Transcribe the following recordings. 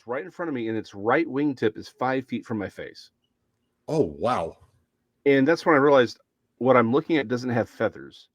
flies right in front of me, and its right wingtip is 5 feet from my face. Oh, wow. And that's when I realized what I'm looking at doesn't have feathers.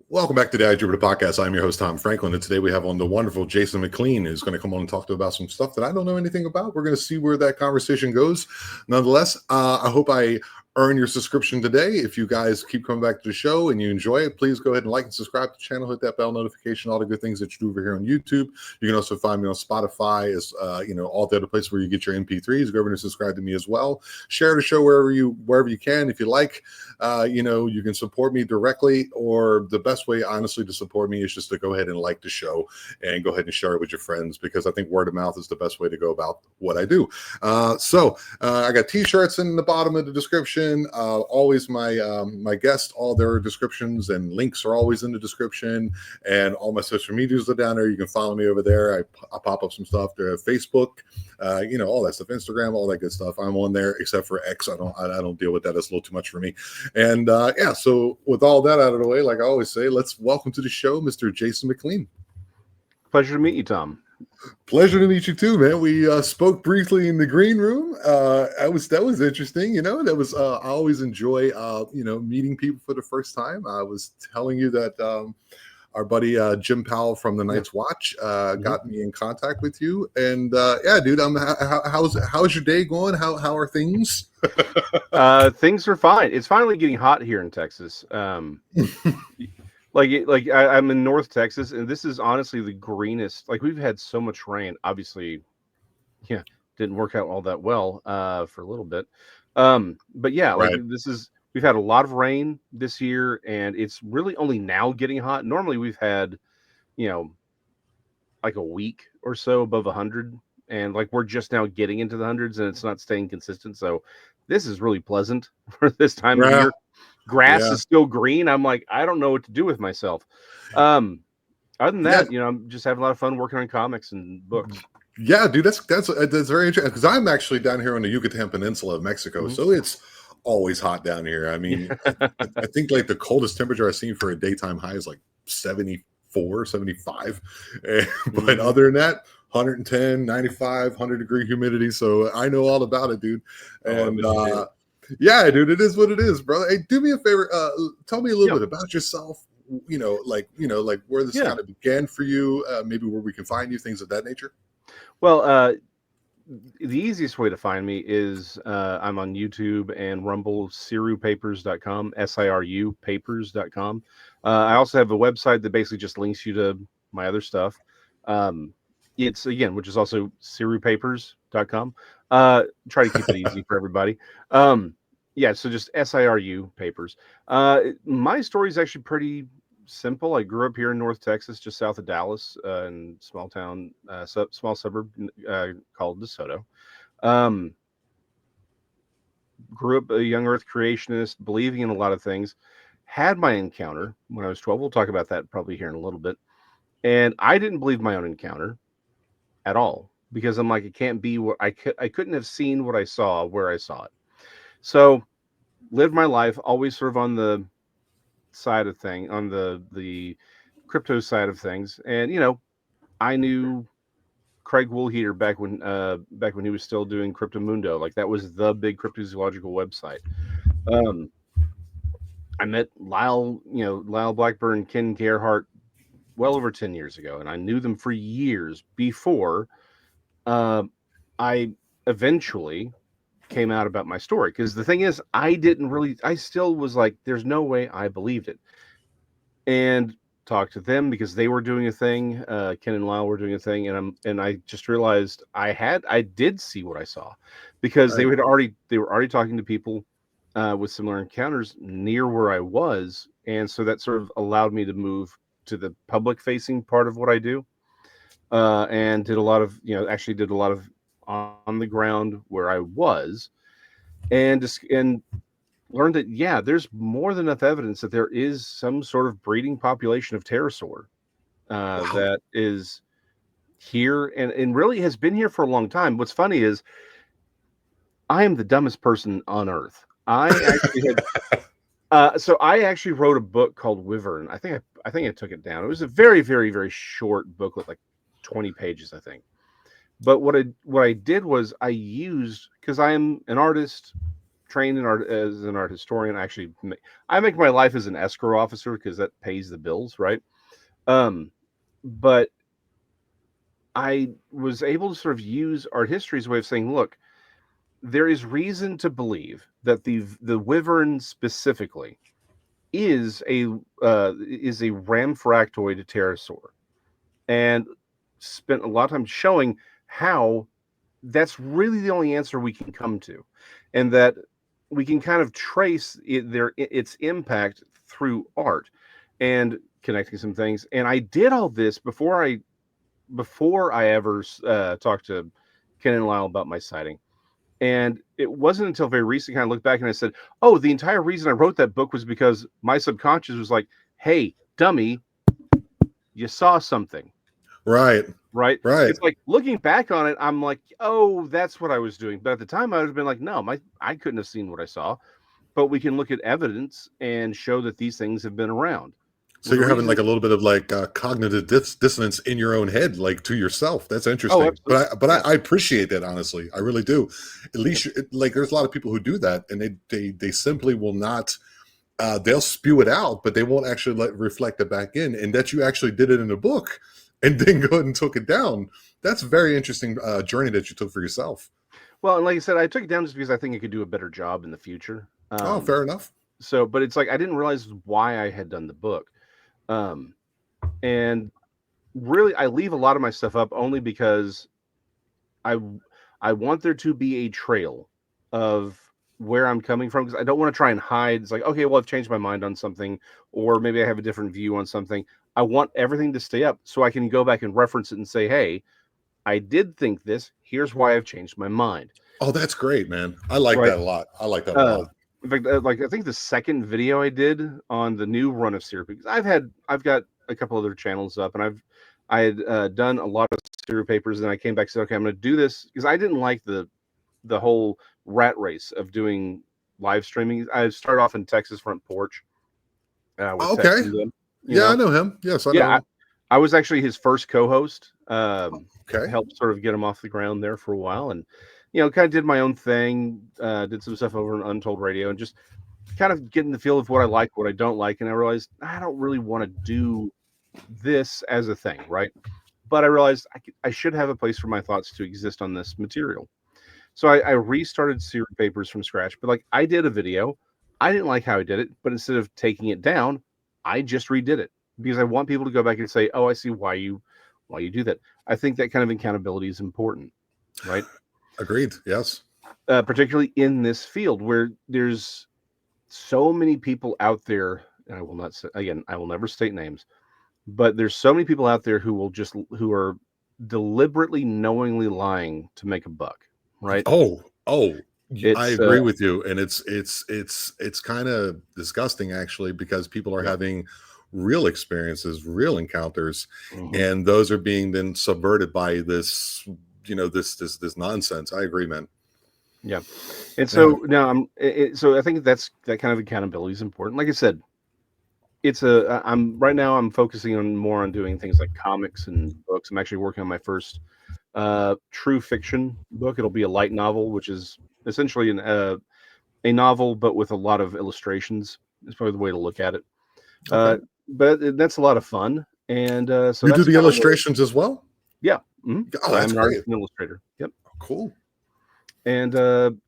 Welcome back to the Jupiter Podcast. I'm your host, Tom Franklin, and today we have on the wonderful Jason Mclean, who's going to come on and talk to about some stuff that I don't know anything about. We're going to see where that conversation goes. Nonetheless, I hope I earn your subscription today. If you guys keep coming back to the show and you enjoy it, please go ahead and like and subscribe to the channel, hit that bell notification, all the good things that you do over here on YouTube. You can also find me on Spotify, as all the other places where you get your MP3s. Go over and subscribe to me as well. Share the show wherever you can. If you like, you can support me directly, or the best way, honestly, to support me is just to go ahead and like the show and go ahead and share it with your friends, because I think word of mouth is the best way to go about what I do. So I got t-shirts in the bottom of the description. Always my guests, all their descriptions and links are always in the description, and all my social medias are down there. You can follow me over there. I pop up some stuff there, Facebook, all that stuff, Instagram, all that good stuff. I'm on there, except for X. I don't deal with that. It's a little too much for me. And so with all that out of the way, like I always say, let's welcome to the show Mr. Jason Mclean. Pleasure to meet you, Tom. Pleasure to meet you too, man. We spoke briefly in the green room. That was interesting. That was I always enjoy meeting people for the first time. I was telling you that our buddy Jim Powell from the Night's Watch got me in contact with you, and dude, how's your day going? How are things? Things are fine. It's finally getting hot here in Texas. I'm in North Texas, and this is honestly the greenest. Like, we've had so much rain. Obviously, didn't work out all that well for a little bit. But yeah, right. We've had a lot of rain this year, and it's really only now getting hot. Normally we've had, like a week or so above 100, and like we're just now getting into the hundreds, and it's not staying consistent. So this is really pleasant for this time of year. Grass is still green. I'm like, I don't know what to do with myself. Other than that, I'm just having a lot of fun working on comics and books. Yeah, dude, that's very interesting, because I'm actually down here on the Yucatan Peninsula of Mexico, so it's always hot down here. I mean, I think like the coldest temperature I've seen for a daytime high is like 74, 75. But other than that, 110, 95, 100 degree humidity. So I know all about it, dude. And yeah, dude, it is what it is, brother. Hey, do me a favor. Tell me a little bit about yourself. Like where this kind of began for you. Maybe where we can find you, things of that nature. Well, the easiest way to find me is I'm on YouTube and Rumble, sirupapers.com, SIRU papers.com. I also have a website that basically just links you to my other stuff. It's which is also sirupapers.com. Try to keep it easy for everybody. So just SIRU papers. My story is actually pretty simple. I grew up here in North Texas, just south of Dallas, in a small town, small suburb called DeSoto. Um, Grew up a young Earth creationist, believing in a lot of things. Had my encounter when I was 12. We'll talk about that probably here in a little bit. And I didn't believe my own encounter at all because I'm like, it can't be what I couldn't have seen what I saw where I saw it. So lived my life always sort of on the side of thing, on the crypto side of things. And I knew Craig Woolheater back when he was still doing Crypto Mundo. Like that was the big cryptozoological website. Um, I met Lyle Blackburn, Ken Gerhardt well over 10 years ago, and I knew them for years before I eventually came out about my story. Because the thing is, I still was like, there's no way I believed it. And talked to them because they were doing a thing. Ken and Lyle were doing a thing, and I just realized I did see what I saw because Right. they were already talking to people with similar encounters near where I was, and so that sort of allowed me to move to the public facing part of what I do, and did a lot of actually did a lot of on the ground where I was, and learned that there's more than enough evidence that there is some sort of breeding population of pterosaur Wow. that is here and really has been here for a long time. What's funny is I am the dumbest person on earth. I actually wrote a book called Wyvern. I think I took it down. It was a very, very, very short booklet, like 20 pages, I think. But what I did was I used, because I am an artist, trained in art as an art historian. I make my life as an escrow officer because that pays the bills, right? But I was able to sort of use art history as a way of saying, look, there is reason to believe that the wyvern specifically is a ramphoractoid pterosaur, and spent a lot of time showing how that's really the only answer we can come to, and that we can kind of trace its impact through art and connecting some things. And I did all this before I ever talked to Ken and Lyle about my sighting. And it wasn't until very recently I looked back and I said, "Oh, the entire reason I wrote that book was because my subconscious was like, hey, dummy, you saw something." Right. Right? Right. It's like looking back on it, I'm like, oh, that's what I was doing. But at the time, I would have been like, no, I couldn't have seen what I saw. But we can look at evidence and show that these things have been around. So Well, the you're having reason, like a little bit of like cognitive dissonance in your own head, like to yourself. That's oh, interesting. absolutely, yeah, I appreciate that, honestly. I really do. At least like there's a lot of people who do that, and they simply will not. They'll spew it out, but they won't actually reflect it back in. And that you actually did it in a book, and then go ahead and took it down. That's a very interesting journey that you took for yourself. well, and like I said, I took it down just because I think I could do a better job in the future. Oh, fair enough. So, but it's like I didn't realize why I had done the book, um, and really, I leave a lot of my stuff up only because I I want there to be a trail of where I'm coming from because I don't want to try and hide. It's like, okay, well, I've changed my mind on something, or maybe I have a different view on something. I want everything to stay up so I can go back and reference it and say, hey, I did think this. Here's why I've changed my mind. Oh, that's great, man. I like Right. that a lot. I like that a Uh, lot. in fact, like I think the second video I did on the new run of Syrup, because I've got a couple other channels up, and I had done a lot of Syrup papers, and I came back and said, okay, I'm going to do this because I didn't like the whole rat race of doing live streaming. I started off in Texas Front Porch with Ted Okay. Kingdom, you Yeah, I know. know him. Yes, I know Yeah, him. I was actually his first co-host. Okay. Helped sort of get him off the ground there for a while, and kind of did my own thing. Did some stuff over on Untold Radio, and just kind of getting the feel of what I like, what I don't like, and I realized I don't really want to do this as a thing, right? But I realized I should have a place for my thoughts to exist on this material. So I restarted Serial Papers from scratch, but like I did a video. I didn't like how I did it, but instead of taking it down, I just redid it because I want people to go back and say, "Oh, I see why you do that." I think that kind of accountability is important, right? Agreed. Yes. Particularly in this field where there's so many people out there and I will not say again, I will never state names, but there's so many people out there who are deliberately, knowingly lying to make a buck, right? Oh, I It's agree with you, and it's kind of disgusting actually because people are yeah. having real experiences, real encounters, Mhm. and those are being then subverted by this, this nonsense. I agree, man. Yeah. And Yeah. so now so I think that kind of accountability is important. Like I said, I'm right now I'm focusing on more on doing things like comics and books. I'm actually working on my first true fiction book. It'll be a light novel, which is essentially a novel but with a lot of illustrations. Is probably the way to look at it. Okay. Uh, but that's a lot of fun, and so You do that's the kind of where, illustrations as well? yeah. Mhm. Oh, I'm that's an artist great. and illustrator. Yep. Cool. And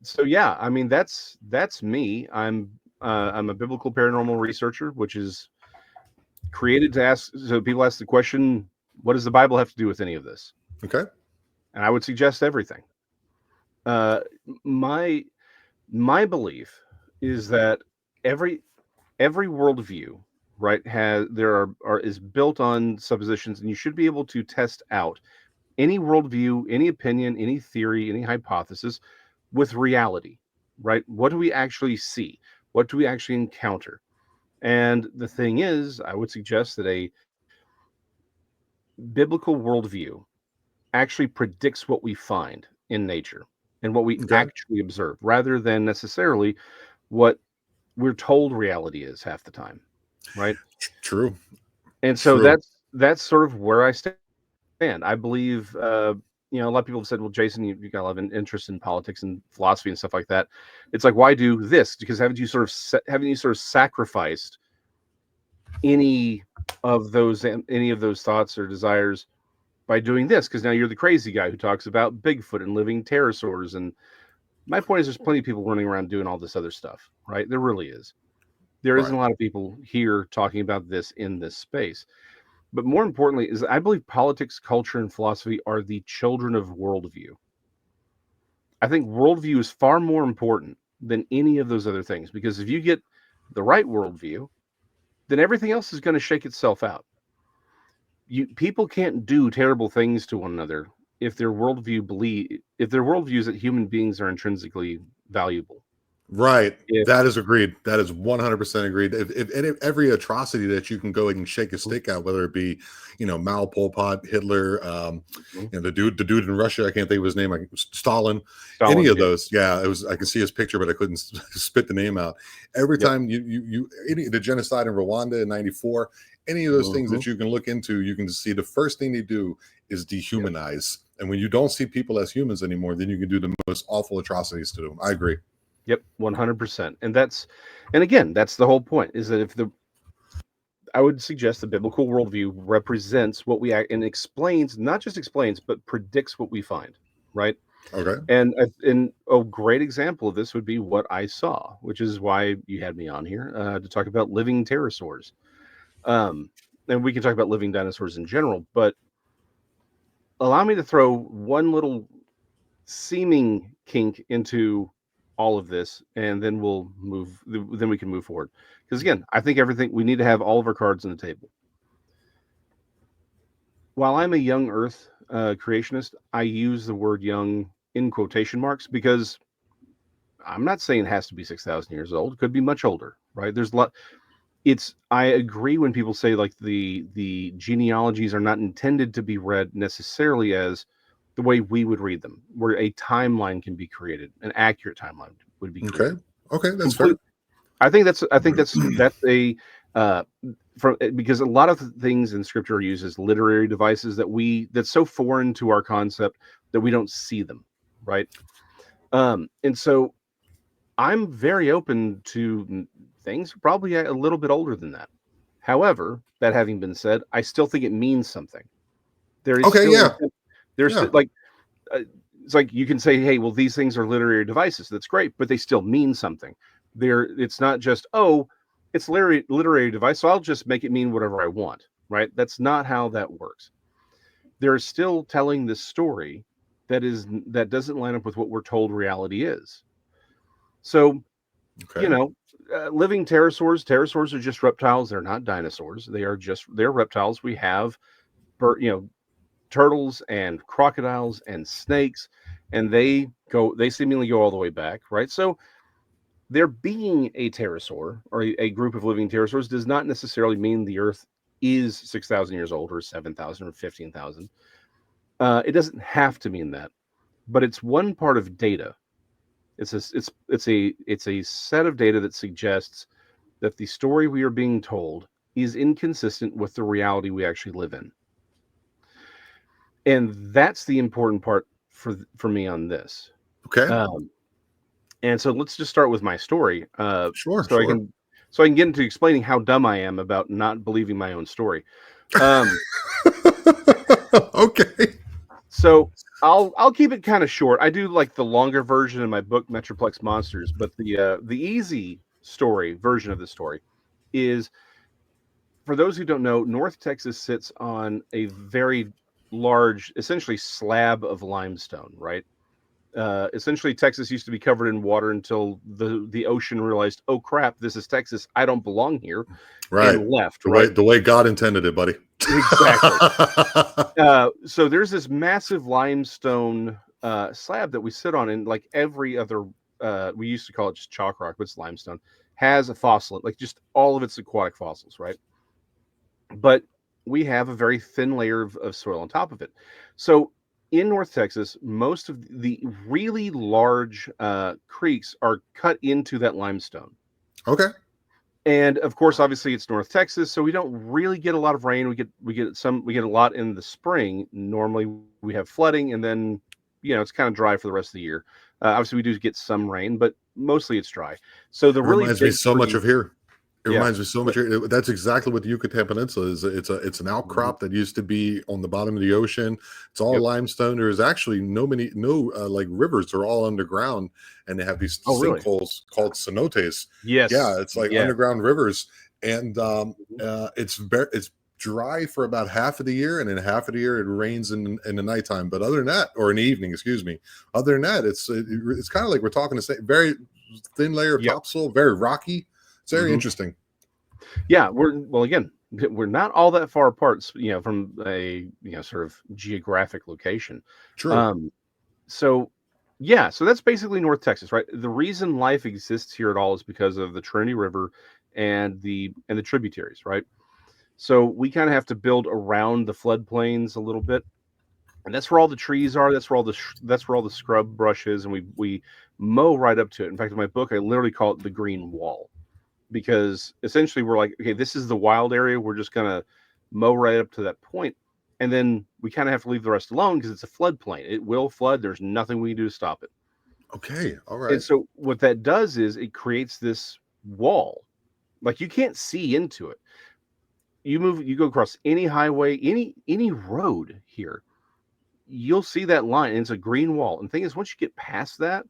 so yeah, I mean that's me. I'm a biblical paranormal researcher, which is created to ask. So people ask the question, what does the Bible have to do with any of this? Okay. And I would suggest everything. Uh, my my belief is that every every worldview, right, has there are is built on suppositions, and you should be able to test out any worldview, any opinion, any theory, any hypothesis with reality, right? What do we actually see? What do we actually encounter? And the thing is, I would suggest that a biblical worldview actually predicts what we find in nature and what we Okay. actually observe rather than necessarily what we're told reality is half the time, right? True. And so True. that's sort of where I stand. I believe, a lot of people have said, "Well, Jason, you got a lot of an interest in politics and philosophy and stuff like that." It's like, why do this? Because haven't you sort of sacrificed any any of those thoughts or desires by doing this? Because now you're the crazy guy who talks about Bigfoot and living pterosaurs. And my point is, there's plenty of people running around doing all this other stuff, right? There really is. There isn't Right. a lot of people here talking about this in this space. But more importantly, is I believe politics, culture, and philosophy are the children of worldview. I think worldview is far more important than any of those other things because if you get the right worldview, then everything else is going to shake itself out. People can't do terrible things to one another if their worldview is that human beings are intrinsically valuable. Right. If That is agreed. That is 100% agreed. If every atrocity that you can go and shake a stick at, whether it be, Mao, Pol Pot, Hitler, Mhm. the dude in Russia, I can't think of his name, Stalin, any Stalin, of yeah, those. Yeah, it was, I can see his picture, but I couldn't spit the name out. Every yep, time the genocide in Rwanda in 94, any of those things hmm that you can look into, you can see the first thing they do is yep, dehumanize. And when you don't see people as humans anymore, then you can do the most awful atrocities to them. I agree. yep, 100%. And again, that's the whole point. Is that if the I would suggest the biblical worldview represents what we act and explains, not just explains, but predicts what we find, right? Okay. And a great example of this would be what I saw, which is why you had me on here to talk about living pterosaurs. Um, and we can talk about living dinosaurs in general, but allow me to throw one little seeming kink into all of this, and then then we can move forward. Because again, I think everything we need to have all of our cards on the table. While I'm a young Earth creationist, I use the word young in quotation marks because I'm not saying it has to be 6,000 years old. It could be much older, right? There's a lot. I agree when people say like the genealogies are not intended to be read necessarily as the way we would read them, where a timeline can be created, an accurate timeline would be Okay. created. Okay, that's fair. Complete. I think that's a uh, because a lot of things in scripture are used as literary devices that's so foreign to our concept that we don't see them, right? And so I'm very open to things probably a little bit older than that. However, that having been said, I still think it means something. There is Okay, still yeah. intent. There's Yeah. still like uh, it's like you can say, "Hey, well, these things are literary devices." That's great, but they still mean something. It's not just it's literary device, so I'll just make it mean whatever I want. Right? That's not how that works. They're still telling this story that doesn't line up with what we're told reality is. So you Okay. know, living pterosaurs. Pterosaurs are just reptiles. They're not dinosaurs. They're reptiles. We have, turtles and crocodiles and snakes, and they seemingly go all the way back, right? So there being a pterosaur or a group of living pterosaurs does not necessarily mean the Earth is 6,000 years old or 7,000 or 15,000. It doesn't have to mean that, but it's one part of data. It's a set of data that suggests that the story we are being told is inconsistent with the reality we actually live in. And that's the important part for me on this. Okay. Um, and so let's just start with my story, Sure. so I Sure. can so I can get into explaining how dumb I am about not believing my own story. Um, Okay. so I'll keep it kind of short. I do like the longer version in my book Metroplex Monsters, but the easy story version of the story is, for those who don't know, North Texas sits on a very large, essentially slab of limestone, right? Essentially, Texas used to be covered in water until the ocean realized, oh crap, this is Texas. I don't belong here, Right. and left. The way Right? the way God intended it, buddy. Exactly. So there's this massive limestone slab that we sit on, and like every other, we used to call it just chalk rock, but it's limestone, has a fossil, like just all of its aquatic fossils, right? But we have a very thin layer of soil on top of it. So in North Texas, most of the really large creeks are cut into that limestone. Okay. And of course, obviously, it's North Texas, so we don't really get a lot of rain. We get a lot in the spring. Normally, we have flooding, and then it's kind of dry for the rest of the year. Obviously, we do get some rain, but mostly it's dry. So the It really reminds me big so much trees, of here. It yeah, reminds me so much. That's exactly what the Yucatan Peninsula is. It's an mhm, outcrop that used to be on the bottom of the ocean. It's all yep. limestone. There is actually no like rivers. They're all underground, and they have these Oh, really? sinkholes called cenotes. Yeah, Yes, it's like yeah. underground rivers, and Mhm. it's dry for about half of the year, and then half of the year it rains in the nighttime. But other than that, or in the evening, excuse me. Other than that, it's kind of like we're talking the same. Very thin layer of Yep. topsoil, very rocky. It's very Hmm. interesting. Yeah, again, we're not all that far apart, from a sort of geographic location. True. Um, so yeah, so that's basically North Texas, right? The reason life exists here at all is because of the Trinity River and the tributaries, right? So we kind of have to build around the floodplains a little bit, and that's where all the trees are. That's where all the scrub brush is, and we mow right up to it. In fact, in my book, I literally call it the green wall, because essentially we're like, okay, this is the wild area. We're just gonna mow right up to that point, and then we kind of have to leave the rest alone because it's a floodplain. It will flood. There's nothing we can do to stop it. Okay. All And right. so what that does is it creates this wall. Like, you can't see into it. You go across any highway, any road here, you'll see that line, and it's a green wall. And the thing is, once you get past that,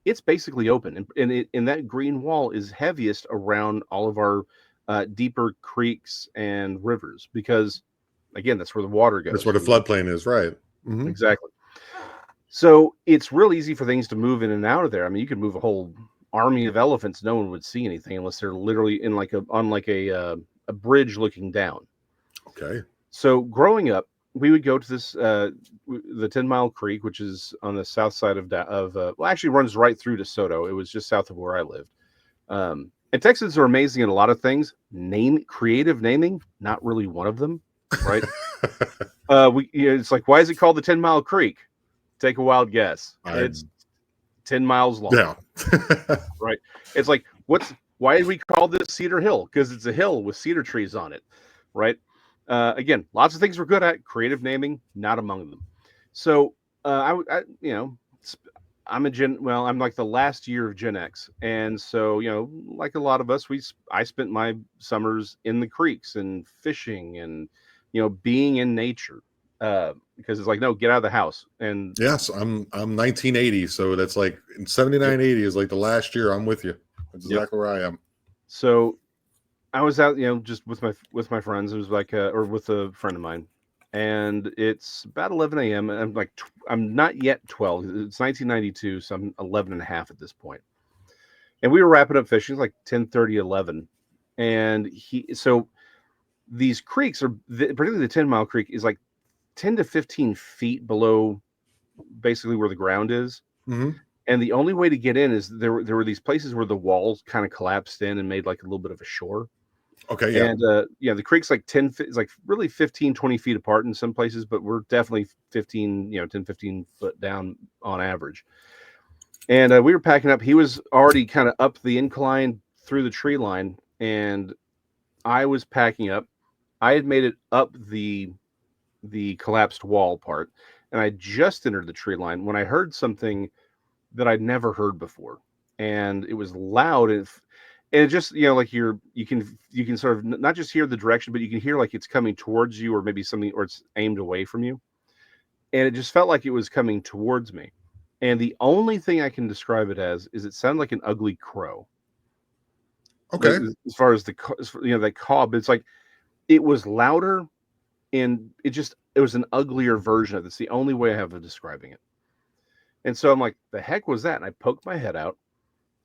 it's basically open, and that green wall is heaviest around all of our deeper creeks and rivers, because again, that's where the water That's goes. where the floodplain is, right? Hmm. Exactly. So it's real easy for things to move in and out of there. I mean, you could move a whole army of elephants; no one would see anything unless they're literally in a bridge looking down. Okay. So growing up, we would go to the 10 Mile Creek, which is on the south side well, actually runs right through DeSoto. It was just south of where I lived. And Texans are amazing at a lot of things. Creative naming, not really one of them, right? It's like, why is it called the 10 Mile Creek? Take a wild guess. I It's 10 miles long, yeah. right? It's like, why did we call this Cedar Hill? Because it's a hill with cedar trees on it, right? Again, lots of things we're good at. Creative naming, not among them. So I'm like the last year of Gen X, and so like a lot of us, I spent my summers in the creeks and fishing and being in nature, because it's like, no, get out of the house. And Yes, I'm 1980, so that's like in yep, 79, 80 is like the last year. I'm with you. That's yep. exactly where I am. So I was out, just with my friends. It was like, or with a friend of mine, and it's about 11 a.m. and I'm like, I'm not yet 12. It's 1992, so I'm 11 and a half at this point. and we were wrapping up fishing. It was like 10:30, 11, and so these creeks are particularly the 10 Mile Creek is like 10 to 15 feet below basically where the ground is. Mm-hmm. And the only way to get in is there were these places where the walls kind of collapsed in and made like a little bit of a shore. Okay, yeah. And the creek's like 10 feet, it's like really 15, 20 feet apart in some places, but we're definitely 15, 10, 15 foot down on average. And we were packing up. He was already kind of up the incline through the tree line, and I was packing up. I had made it up the collapsed wall part, and I just entered the tree line when I heard something that I'd never heard before, and it was loud, and it just like you can sort of not just hear the direction, but you can hear like it's coming towards you, or maybe something, or it's aimed away from you, and it just felt like it was coming towards me. And the only thing I can describe it as is it sounded like an ugly crow. Okay. As far as that caw, but it's like it was louder, and it was an uglier version of it. It's the only way I have of describing it. And so I'm like, the heck was that? And I poked my head out,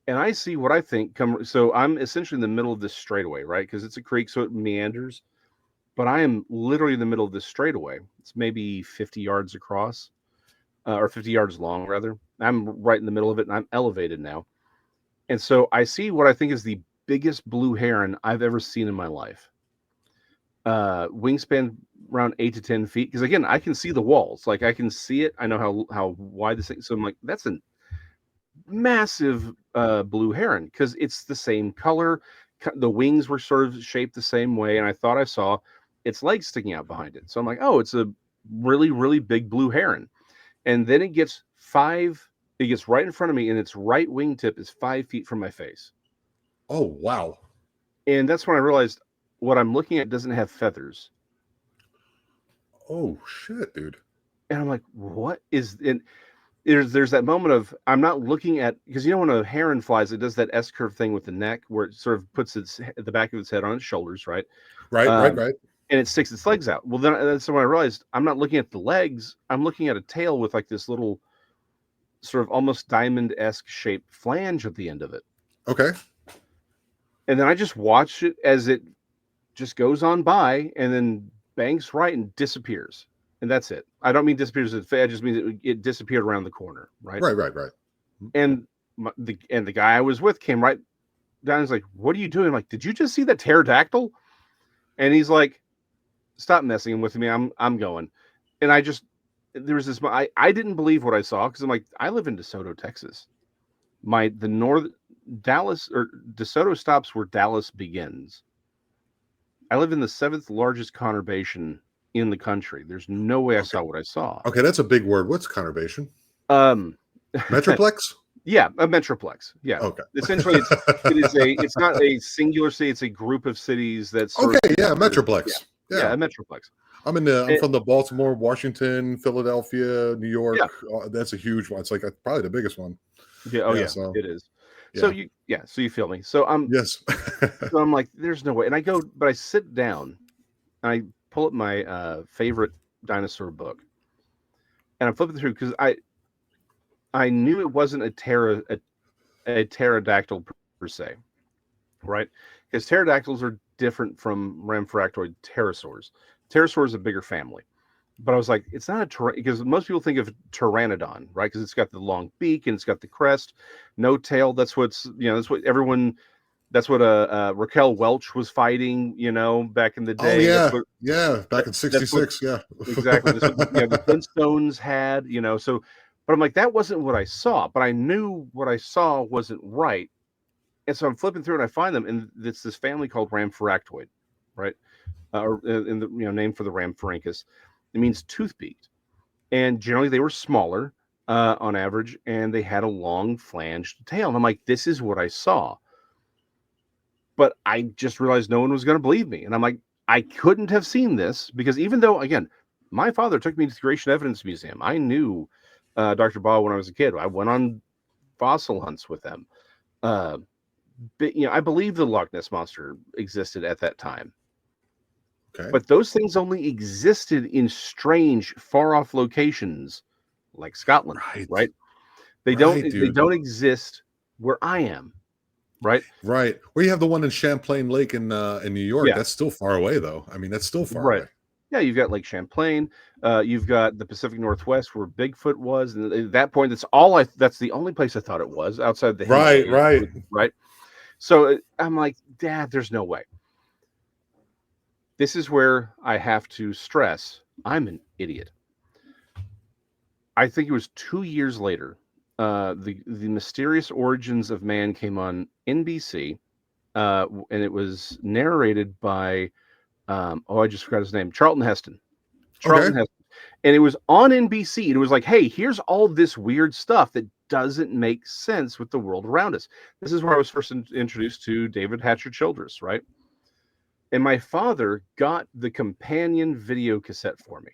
and I see what I think come. So I'm essentially in the middle of this straightaway, right? Because it's a creek, so it meanders. But I am literally in the middle of this straightaway. It's maybe 50 yards across, or 50 yards long, rather. I'm right in the middle of it, and I'm elevated now. And so I see what I think is the biggest blue heron I've ever seen in my life. Wingspan around 8 to 10 feet. Because again, I can see the walls. Like I can see it. I know how wide this thing. So I'm like, that's a massive blue heron because it's the same color. The wings were sort of shaped the same way, and I thought I saw its legs sticking out behind it. So I'm like, oh, it's a really, really big blue heron. And then it gets right in front of me, and its right wingtip is 5 feet from my face. Oh, wow. And that's when I realized what I'm looking at doesn't have feathers. Oh, shit, dude. And I'm like, what is it? There's that moment of I'm not looking at, because when a heron flies, it does that S curve thing with the neck where it sort of puts the back of its head on its shoulders, right? Right. And it sticks its legs out. Well, that's when I realized I'm not looking at the legs. I'm looking at a tail with like this little sort of almost diamond-esque shaped flange at the end of it. Okay. And then I just watched it as it just goes on by and then banks right and disappears. And that's it. I don't mean disappears. I just mean it disappeared around the corner, right? Right. And the guy I was with came right down. He's like, "What are you doing?" I'm like, "Did you just see that pterodactyl?" And he's like, "Stop messing with me. I'm going." And there was this. I didn't believe what I saw because I'm like, I live in DeSoto, Texas. Dallas or DeSoto stops where Dallas begins. I live in the 7th largest conurbation in the country. There's no way I saw what I saw. Okay, that's a big word. What's conurbation? Metroplex? Yeah, a metroplex. Yeah. Okay. Essentially, it's not a singular city. It's a group of cities that's metroplex. Yeah, a metroplex. I'm from the Baltimore, Washington, Philadelphia, New York. Yeah. That's a huge one. It's like probably the biggest one. Yeah. Oh yeah. So, it is. So you feel me. So yes. So I'm like, there's no way. And I sit down and I pull up my favorite dinosaur book, and I'm flipping through because I knew it wasn't a pterodactyl per se, right? Because pterodactyls are different from rhamphorhactoid pterosaurs. Pterosaur is a bigger family, but I was like, it's not because most people think of pteranodon, right? Because it's got the long beak and it's got the crest, no tail. That's what Raquel Welch was fighting, back in the day. Oh yeah, back in '66, yeah, exactly. That's what, the Flintstones had, So, but I'm like, that wasn't what I saw. But I knew what I saw wasn't right, and so I'm flipping through and I find them, and it's this family called rhamphorhactoid, right? In the name for the Rhamphorhynchus, it means tooth-beaked, and generally they were smaller on average, and they had a long flanged tail. And I'm like, this is what I saw. But I just realized no one was going to believe me. And I'm like, I couldn't have seen this because even though, again, my father took me to the Creation Evidence Museum. I knew Dr. Baugh when I was a kid. I went on fossil hunts with them. But, I believe the Loch Ness Monster existed at that time. Okay. But those things only existed in strange, far-off locations like Scotland, right? They don't exist where I am. right? Right. Where you have the one in Champlain Lake in New York. Yeah, That's still far away, though. I mean, that's still far right. away. Yeah, you've got Lake Champlain. You've got the Pacific Northwest where Bigfoot was, and at that point, that's the only place I thought it was outside the Right, Himalayas, right. right? So I'm like, Dad, there's no way. This is where I have to stress I'm an idiot. I think it was 2 years later. The Mysterious Origins of Man came on NBC, and it was narrated by I just forgot his name, Charlton Heston. Okay. Charlton Heston, and it was on NBC. And it was like, hey, here's all this weird stuff that doesn't make sense with the world around us. This is where I was first introduced to David Hatcher Childress, right? And my father got the companion video cassette for me,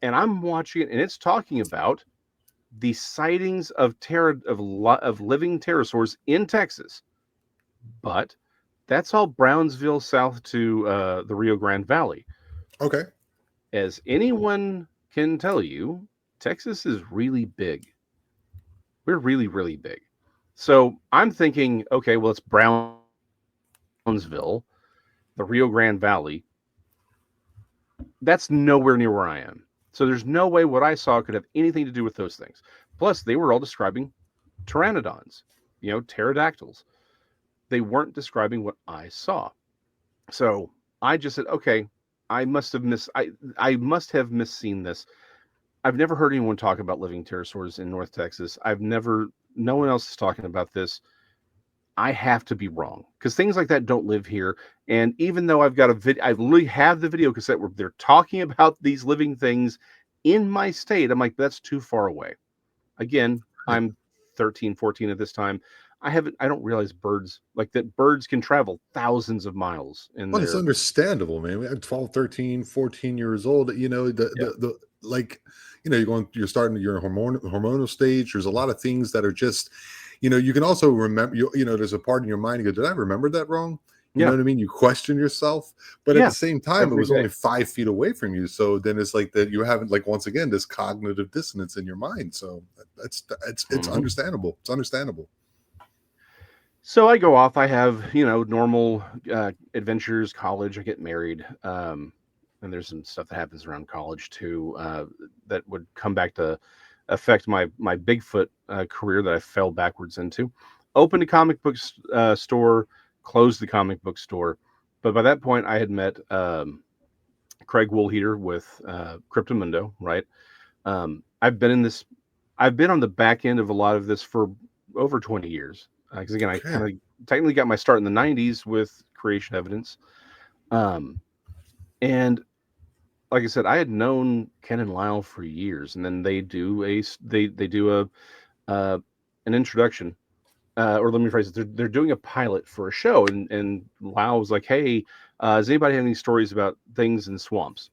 and I'm watching it, and it's talking about the sightings of living pterosaurs in Texas, but that's all Brownsville south to the Rio Grande Valley. Okay. As anyone can tell you, Texas is really big. We're really, really big. So I'm thinking, okay, well, it's Brownsville, the Rio Grande Valley. That's nowhere near where I am. So there's no way what I saw could have anything to do with those things. Plus, they were all describing pteranodons, pterodactyls. They weren't describing what I saw. So I just said, okay, I must have misseen this. I've never heard anyone talk about living pterosaurs in North Texas. No one else is talking about this. I have to be wrong because things like that don't live here. And even though I've got I literally have the video cassette where they're talking about these living things in my state. I'm like, that's too far away. Again, I'm 13, 14 at this time. I don't realize birds can travel thousands of miles in Well, it's their, understandable, man. We had 12, 13, 14 years old. yeah, The like, you're starting your hormonal stage. There's a lot of things that are just, you can also remember, there's a part in your mind, you go, did I remember that wrong? You know yeah, what I mean? You question yourself, but at the yeah, same time, it every was day. only 5 feet away from you. So then it's like that you haven't, like, once again, this cognitive dissonance in your mind. So it's Mhm. understandable. It's understandable. So I go off. I have, normal adventures, college. I get married. And there's some stuff that happens around college too that would come back to affect my Bigfoot career that I fell backwards into. Opened a comic book store, closed the comic book store. But by that point, I had met Craig Woolheater with Cryptomundo, right? I've been in this. I've been on the back end of a lot of this for over 20 years. Because again, I Okay. kind of technically got my start in the 90s with creation evidence. And like I said, I had known Ken and Lyle for years, and then they do a an introduction, or let me phrase it. They're doing a pilot for a show, and Lyle was like, "Hey, does anybody have any stories about things in swamps?"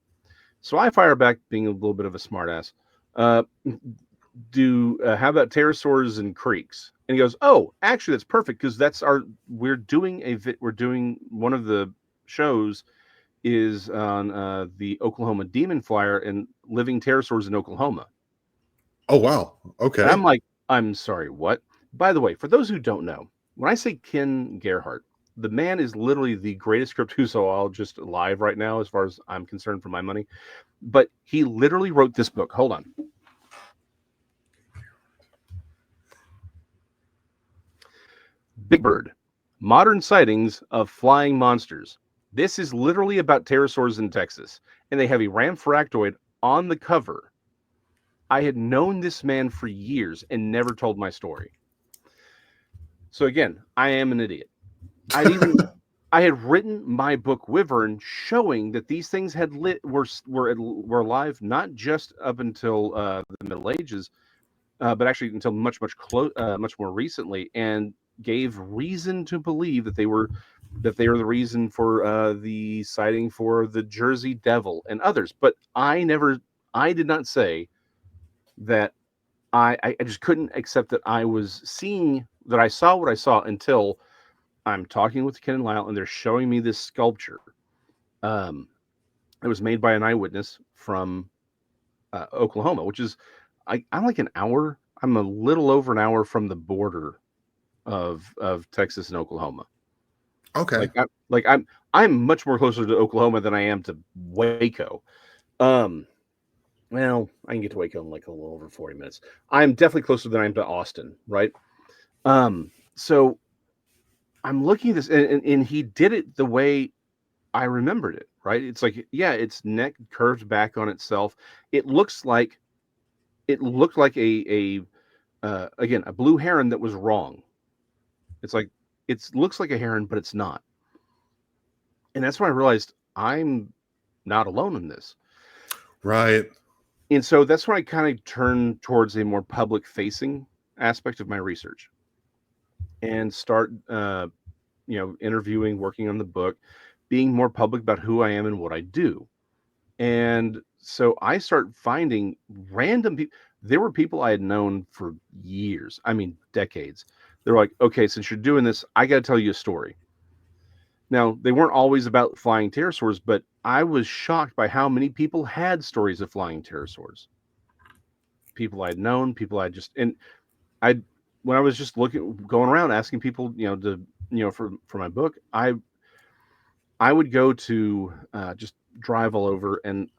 So I fire back, being a little bit of a smartass. Uh, how about pterosaurs and creeks? And he goes, "Oh, actually, that's perfect because we're doing one of the shows is on the Oklahoma Demon Flyer and living pterosaurs in Oklahoma." Oh, wow. And Okay. I'm like, I'm sorry, what? By the way, for those who don't know, when I say Ken Gerhart, the man is literally the greatest cryptozoologist alive right now, as far as I'm concerned, for my money. But he literally wrote this book. Hold on. Big Bird, Modern Sightings of Flying Monsters. This is literally about pterosaurs in Texas, and they have a ramphoractoid on the cover. I had known this man for years and never told my story. So again, I am an idiot. I had written my book Wyvern, showing that these things were alive not just up until the Middle Ages, but actually until much more recently, and gave reason to believe that they are the reason for the sighting for the Jersey Devil and others. But I did not say that. I just couldn't accept that I saw what I saw until I'm talking with Ken and Lyle, and they're showing me this sculpture. Um, it was made by an eyewitness from Oklahoma, which is I'm like an hour. I'm a little over an hour from the border of Texas and Oklahoma. Okay. I'm much more closer to Oklahoma than I am to Waco. Well, I can get to Waco in like a little over 40 minutes. I'm definitely closer than I am to Austin, right? So I'm looking at this, and he did it the way I remembered it, right? It's like, yeah, its neck curved back on itself. It looked like a again, a blue heron that was wrong. It's like it looks like a heron, but it's not. And that's when I realized I'm not alone in this. Right. And so that's when I kind of turned towards a more public facing aspect of my research and start, interviewing, working on the book, being more public about who I am and what I do. And so I start finding random people. There were people I had known for years. I mean, decades. They're like, okay, since you're doing this, I got to tell you a story. Now, they weren't always about flying pterosaurs, but I was shocked by how many people had stories of flying pterosaurs. People I'd known, people I just, and I, when I was just going around asking people, for my book, I would go to just drive all over and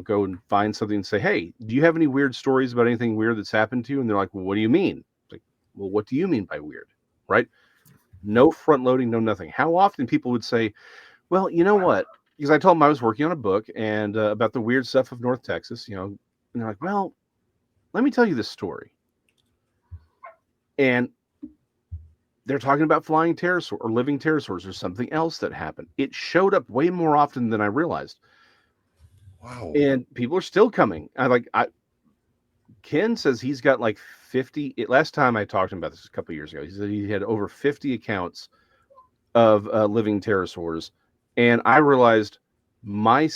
go and find something and say, hey, do you have any weird stories about anything weird that's happened to you? And they're like, well, what do you mean? It's like, well, what do you mean by weird? Right? No front loading, no nothing. How often people would say, well, you know what? Because I told them I was working on a book and about the weird stuff of North Texas, and they're like, well, let me tell you this story. And they're talking about flying pterosaur or living pterosaurs or something else that happened. It showed up way more often than I realized. Wow. And people are still coming. Ken says he's got like 50. Last time I talked to him about this a couple of years ago, he said he had over 50 accounts of living pterosaurs. And I realized my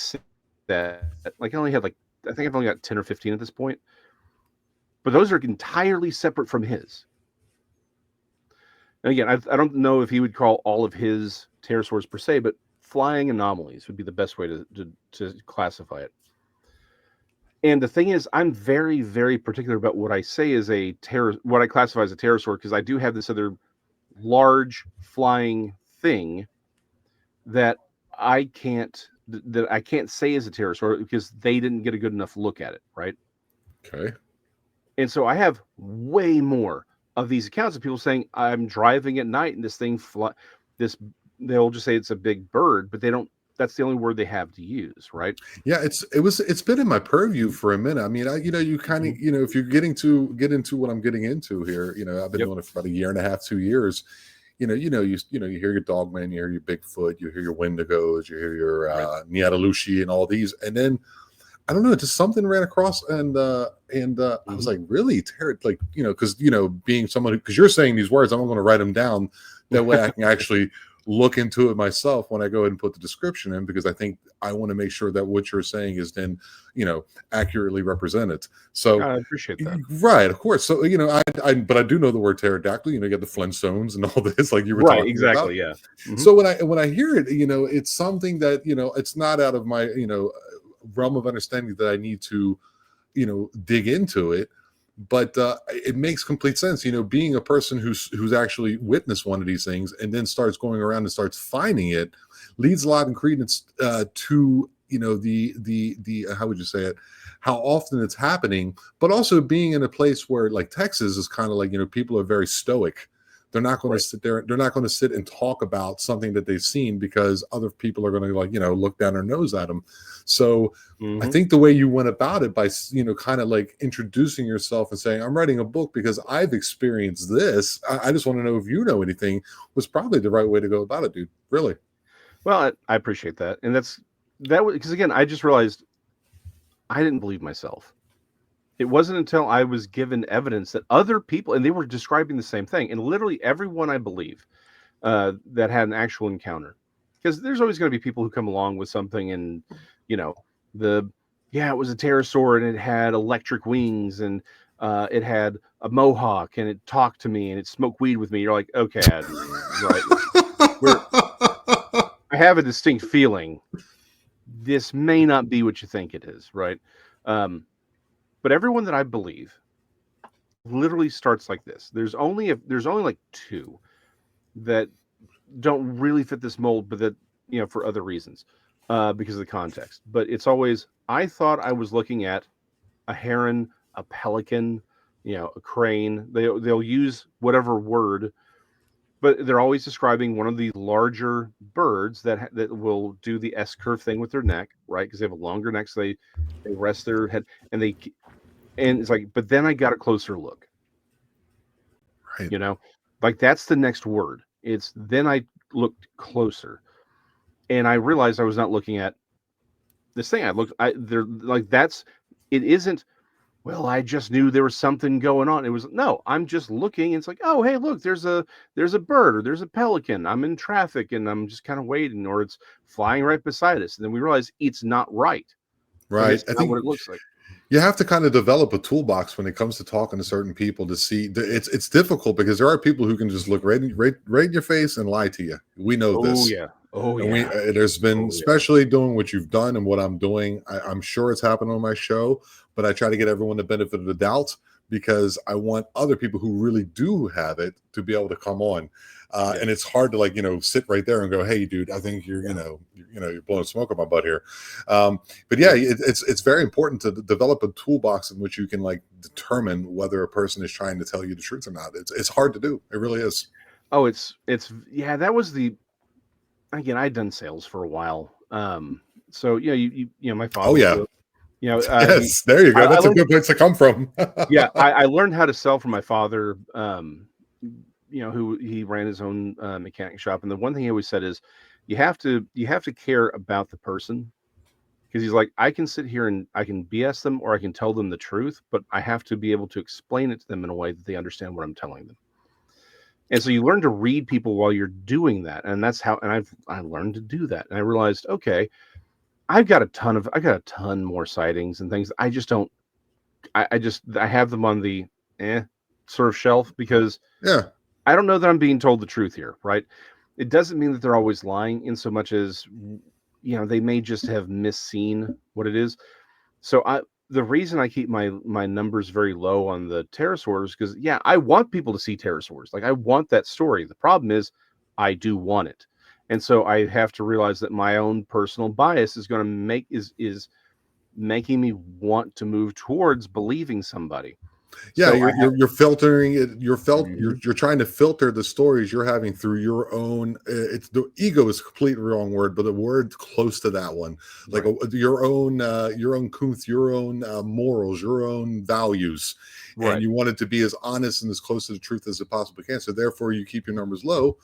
that like I only had I think I've only got 10 or 15 at this point. But those are entirely separate from his. And again, I don't know if he would call all of his pterosaurs per se, but flying anomalies would be the best way to classify it. And the thing is, I'm very, very particular about what I say is what I classify as a pterosaur, because I do have this other large flying thing that I can't say is a pterosaur because they didn't get a good enough look at it, right? Okay. And so I have way more of these accounts of people saying I'm driving at night and this thing they'll just say it's a big bird, but they don't. That's the only word they have to use, right? Yeah, it's been in my purview for a minute. I mean, you kind of, if you're get into what I'm getting into here, I've been doing it for about a year and a half, 2 years. You hear your Dogman, you hear your Bigfoot, you hear your Wendigos, you hear your Nyatalushi and all these, and then I don't know, just something ran across, and I was like, really, like, because being someone because you're saying these words, I'm going to write them down that way I can actually look into it myself when I go ahead and put the description in, because I think I want to make sure that what you're saying is then, accurately represented. So I appreciate that. Right, of course. So, but I do know the word pterodactyl, you got the Flintstones and all this, like you were talking exactly, about. Yeah. Mm-hmm. So when I hear it, it's something that, it's not out of my, realm of understanding that I need to, dig into it. But it makes complete sense, being a person who's actually witnessed one of these things and then starts going around and starts finding it, leads a lot in credence to the how would you say it, how often it's happening, but also being in a place where like Texas is kind of like, people are very stoic. They're not going to sit there. They're not going to sit and talk about something that they've seen because other people are going to look down their nose at them. So I think the way you went about it by, kind of like introducing yourself and saying, I'm writing a book because I've experienced this. I just want to know if you know anything, was probably the right way to go about it, dude. Really. Well, I appreciate that. And that was because, again, I just realized I didn't believe myself. It wasn't until I was given evidence that other people, and they were describing the same thing, and literally everyone I believe that had an actual encounter, because there's always going to be people who come along with something and, it was a pterosaur and it had electric wings and it had a mohawk and it talked to me and it smoked weed with me. You're like, okay, right. I have a distinct feeling this may not be what you think it is, right? But everyone that I believe literally starts like this. There's only like two that don't really fit this mold, but that, for other reasons, because of the context. But it's always, I thought I was looking at a heron, a pelican, a crane. They'll use whatever word, but they're always describing one of the larger birds that will do the S curve thing with their neck, right? Because they have a longer neck, so they rest their head, and it's like, but then I got a closer look, Right. like that's the next word. It's then I looked closer, and I realized I was not looking at this thing. They're like, it isn't, well, I just knew there was something going on. It was, no, I'm just looking. It's like, oh, hey, look, there's a bird, or there's a pelican. I'm in traffic and I'm just kind of waiting, or it's flying right beside us. And then we realize it's not right. Like, Right. it's I not what think it looks like. you have to kind of develop a toolbox when it comes to talking to certain people to see. It's difficult because there are people who can just look right in your face and lie to you. We know Oh this. yeah. Oh And yeah. there's been, Oh yeah. especially doing what you've done and what I'm doing. I'm sure it's happened on my show, but I try to get everyone the benefit of the doubt because I want other people who really do have it to be able to come on. Yeah. And it's hard to sit right there and go, "Hey, dude, I think you're you're blowing smoke on my butt here." But yeah, it's very important to develop a toolbox in which you can determine whether a person is trying to tell you the truth or not. It's hard to do. It really is. Oh, it's yeah. That was again. I'd done sales for a while. So my Oh father yeah. would, Yes, there you go. I That's a learned, good place to come from. yeah, I learned how to sell from my father. Who he ran his own mechanic shop, and the one thing he always said is, you have to care about the person, because he's like, I can sit here and I can BS them, or I can tell them the truth, but I have to be able to explain it to them in a way that they understand what I'm telling them. And so you learn to read people while you're doing that, and that's how. And I learned to do that, and I realized, okay, I got a ton more sightings and things. I just don't. I have them on the sort of shelf, because Yeah. I don't know that I'm being told the truth here, right? It doesn't mean that they're always lying, in so much as, they may just have misseen what it is. So the reason I keep my numbers very low on the pterosaurs, because I want people to see pterosaurs. Like, I want that story. The problem is, I do want it, and so I have to realize that my own personal bias is going to is making me want to move towards believing somebody. Yeah, So you're filtering it. Mhm. You're trying to filter the stories you're having through your own. It's the ego is a completely wrong word, but the word close to that one, like Right. your own kuth, your own morals, your own values, and Right. you want it to be as honest and as close to the truth as it possibly can. So therefore, you keep your numbers low.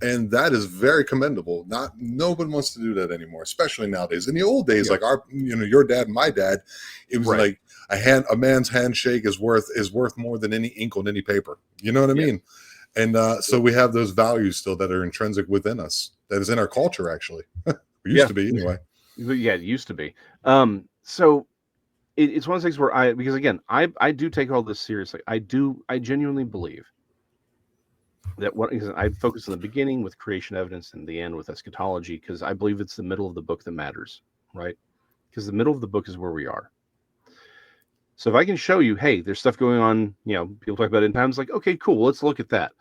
And that is very commendable. Nobody wants to do that anymore, especially nowadays. In the old days, Yeah. like your dad and my dad, it was Right. like a man's handshake is worth more than any ink on any paper. You know what I Yes. mean? And so we have those values still that are intrinsic within us. That is in our culture, actually. It used Yeah. to be anyway. Yeah, it used to be. So it's one of those things where because again, I do take all this seriously. I genuinely believe that because I focus on the beginning with creation evidence and the end with eschatology, because I believe it's the middle of the book that matters, right? Because the middle of the book is where we are. So if I can show you, hey, there's stuff going on, people talk about it in times, like, okay, cool, let's look at that.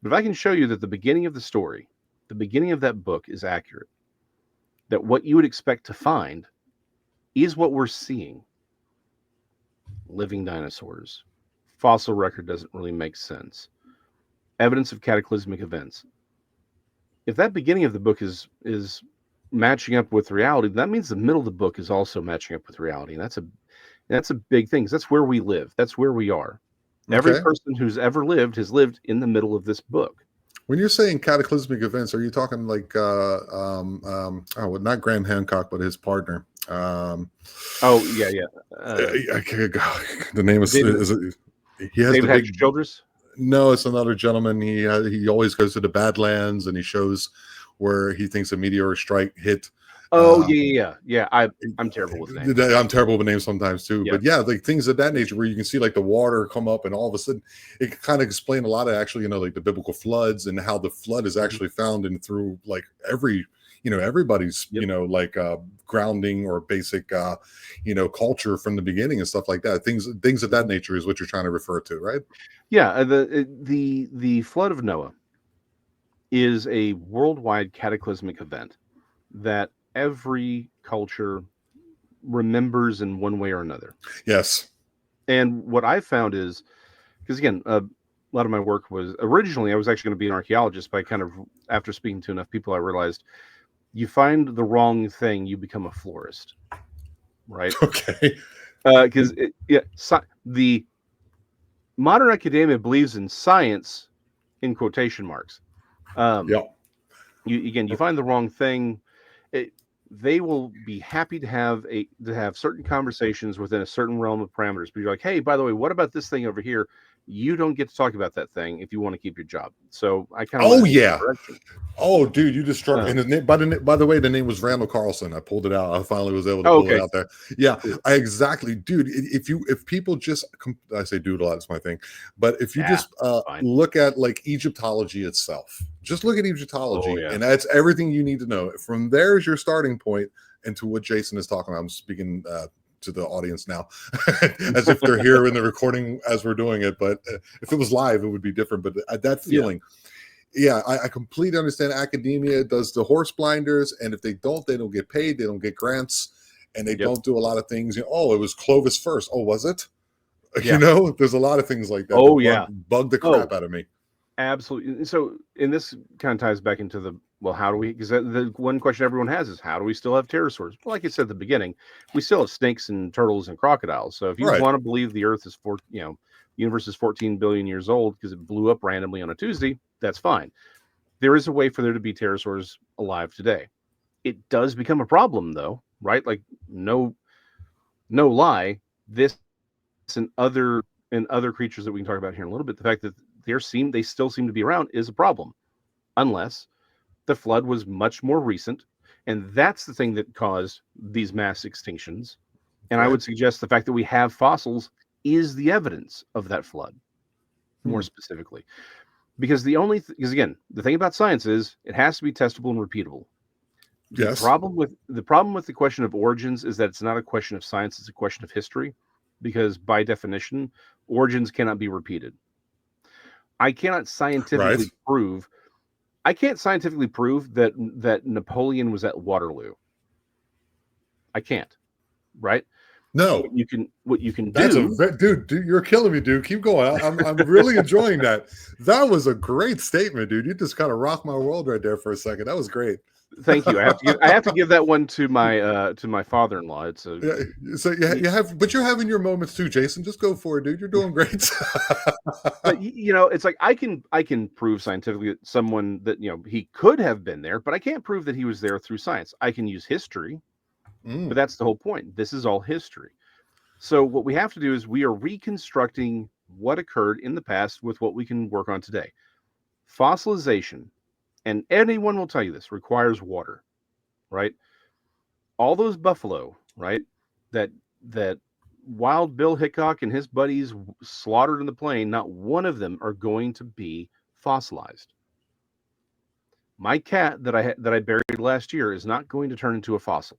But if I can show you that the beginning of the story, the beginning of that book is accurate, that what you would expect to find is what we're seeing. Living dinosaurs. Fossil record doesn't really make sense. Evidence of cataclysmic events. If that beginning of the book is matching up with reality, that means the middle of the book is also matching up with reality. And that's a big thing, because that's where we live. That's where we are. Every Okay. person who's ever lived has lived in the middle of this book. When you're saying cataclysmic events, are you talking like not Graham Hancock, but his partner? Oh yeah, yeah. The name David is he has the David big. Hatch Childress. No, it's another gentleman. He always goes to the Badlands and he shows where he thinks a meteor strike hit. Oh yeah. I'm terrible with names. I'm terrible with names sometimes too, Yeah. but yeah, like things of that nature where you can see like the water come up and all of a sudden it can kind of explain a lot of actually, like the biblical floods and how the flood is actually found in through like every everybody's, Yep. like grounding or basic, culture from the beginning and stuff like that. Things of that nature is what you're trying to refer to, right? Yeah. The flood of Noah is a worldwide cataclysmic event that every culture remembers in one way or another. Yes. And what I found is, because again, a lot of my work was originally I was actually going to be an archaeologist, but I kind of, after speaking to enough people, I realized you find the wrong thing, you become a florist, right? Okay. Because the modern academia believes in science in quotation marks. Yeah. You find the wrong thing. They will be happy to have certain conversations within a certain realm of parameters. But you're like, hey, by the way, what about this thing over here? You don't get to talk about that thing if you want to keep your job. So I kind of went Oh in a different yeah. direction. Oh, dude, you just struck. Uh, And by the way, the name was Randall Carlson. I pulled it out. I finally was able to pull it okay, out there. Yeah, cool. exactly, dude. If people just, I say dude a lot, it's my thing. But if you Yeah, just fine. look at like Egyptology itself, just look at Oh Egyptology, yeah. and that's everything you need to know. From there is your starting point into what Jason is talking about. I'm speaking to the audience now, as if they're here in the recording as we're doing it. But if it was live, it would be different. But that feeling. Yeah, I completely understand. Academia does the horse blinders, and if they don't get paid, they don't get grants, and they Yep. don't do a lot of things. Oh, it was Clovis first. Oh, was it? Yeah. There's a lot of things like that. Oh that yeah. bug the crap out of me. Absolutely. So, and this kind of ties back into how do we? Because the one question everyone has is, how do we still have pterosaurs? Well, like I said at the beginning, we still have snakes and turtles and crocodiles. So, if you Right. want to believe the Earth is universe is 14 billion years old because it blew up randomly on a Tuesday, that's fine. There is a way for there to be pterosaurs alive today. It does become a problem, though, right? Like no lie, this and other creatures that we can talk about here in a little bit. The fact that they still seem to be around is a problem, unless the flood was much more recent, and that's the thing that caused these mass extinctions. And I would suggest the fact that we have fossils is the evidence of that flood, more specifically, because because again, the thing about science is it has to be testable and repeatable. The Yes. problem with the question of origins is that it's not a question of science; it's a question of history, because by definition, origins cannot be repeated. I cannot scientifically Right. prove. I can't scientifically prove that Napoleon was at Waterloo. I can't. Right? No. What you can That's do. dude. You're killing me, dude. Keep going. I'm really enjoying that. That was a great statement, dude. You just kind of rocked my world right there for a second. That was great. Thank you. I have to give that one to my father-in-law. It's a Yeah, so you have, but you're having your moments too, Jason. Just go for it, dude. You're doing great. but it's like I can prove scientifically that someone that he could have been there, but I can't prove that he was there through science. I can use history, but that's the whole point. This is all history. So what we have to do is we are reconstructing what occurred in the past with what we can work on today. Fossilization, and anyone will tell you this, requires water, right? All those buffalo, right? That Wild Bill Hickok and his buddies slaughtered in the plain, not one of them are going to be fossilized. My cat that I buried last year is not going to turn into a fossil.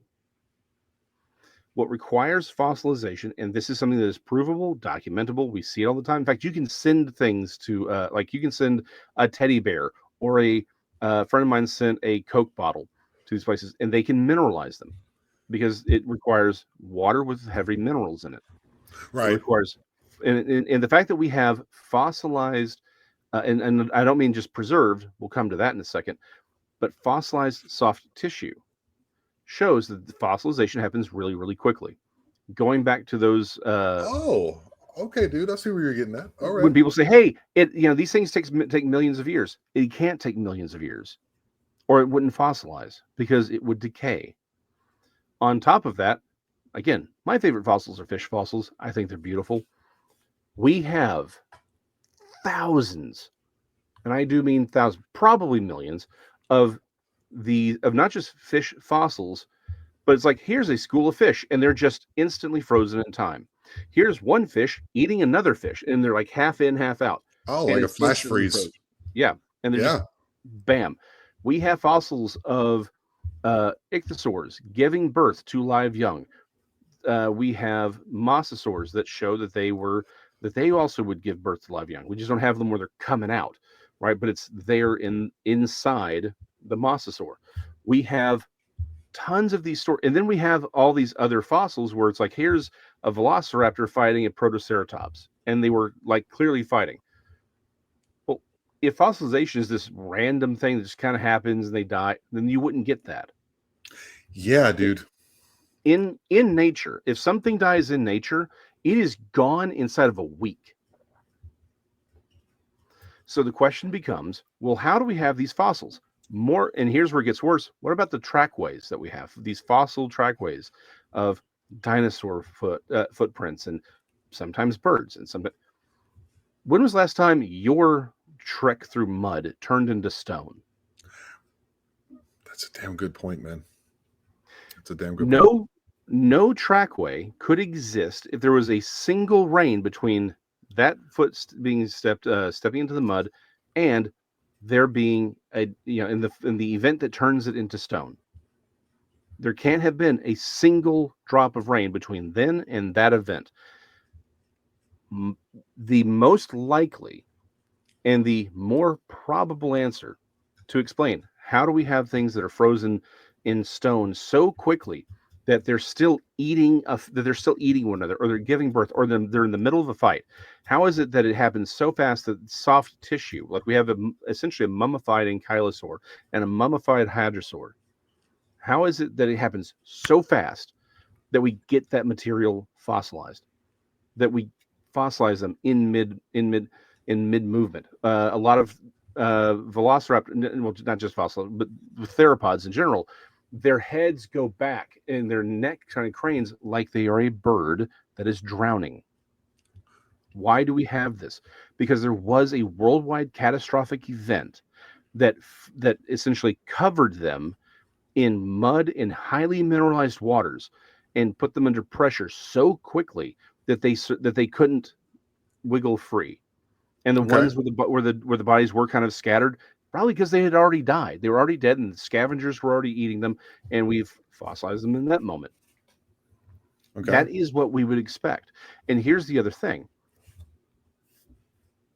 What requires fossilization, and this is something that is provable, documentable, we see it all the time. In fact, you can send things to, like you can send a teddy bear, or a friend of mine sent a Coke bottle to these places, and they can mineralize them because it requires water with heavy minerals in it. It Right. requires, and the fact that we have fossilized, and I don't mean just preserved, we'll come to that in a second, but fossilized soft tissue shows that the fossilization happens really, really quickly. Going back to those, Oh, okay, dude. I see where you're getting at. All when right. people say, "Hey, these things take millions of years," it can't take millions of years, or it wouldn't fossilize because it would decay. On top of that, again, my favorite fossils are fish fossils. I think they're beautiful. We have thousands, and I do mean thousands, probably millions, of not just fish fossils. But it's like, here's a school of fish, and they're just instantly frozen in time. Here's one fish eating another fish, and they're like half in, half out. Oh, And like a it's flash instantly freeze. frozen. Yeah. And they're just Yeah. bam. We have fossils of ichthyosaurs giving birth to live young. We have mosasaurs that show that they also would give birth to live young. We just don't have them where they're coming out, right? But it's there inside the mosasaur. We have tons of these stories, and then we have all these other fossils where it's like, here's a velociraptor fighting a protoceratops, and they were like clearly fighting. Well, if fossilization is this random thing that just kind of happens and they die, then you wouldn't get that. Yeah, dude. In nature, if something dies in nature, it is gone inside of a week. So the question becomes, well, how do we have these fossils? More, and here's where it gets worse. What about the trackways that we have? These fossil trackways of dinosaur footprints and sometimes birds and some. When was the last time your trek through mud turned into stone? That's a damn good point, man. That's a damn good point. No trackway could exist if there was a single rain between that foot being stepping into the mud and there being a in the event that turns it into stone. There can't have been a single drop of rain between then and that event. The most likely and the more probable answer to explain how do we have things that are frozen in stone so quickly that they're still eating one another, or they're giving birth, or they're in the middle of a fight. How is it that it happens so fast that soft tissue, like we have essentially a mummified ankylosaur and a mummified hadrosaur, how is it that it happens so fast that we get that material fossilized, that we fossilize them in mid movement? A lot of velociraptor, well, not just fossil, but theropods in general, their heads go back and their neck kind of cranes like they are a bird that is drowning. Why do we have this? Because there was a worldwide catastrophic event that essentially covered them in mud in highly mineralized waters and put them under pressure so quickly that they couldn't wiggle free. And the ones where the bodies were kind of scattered, probably because they had already died. They were already dead, and the scavengers were already eating them, and we've fossilized them in that moment. Okay. That is what we would expect. And here's the other thing.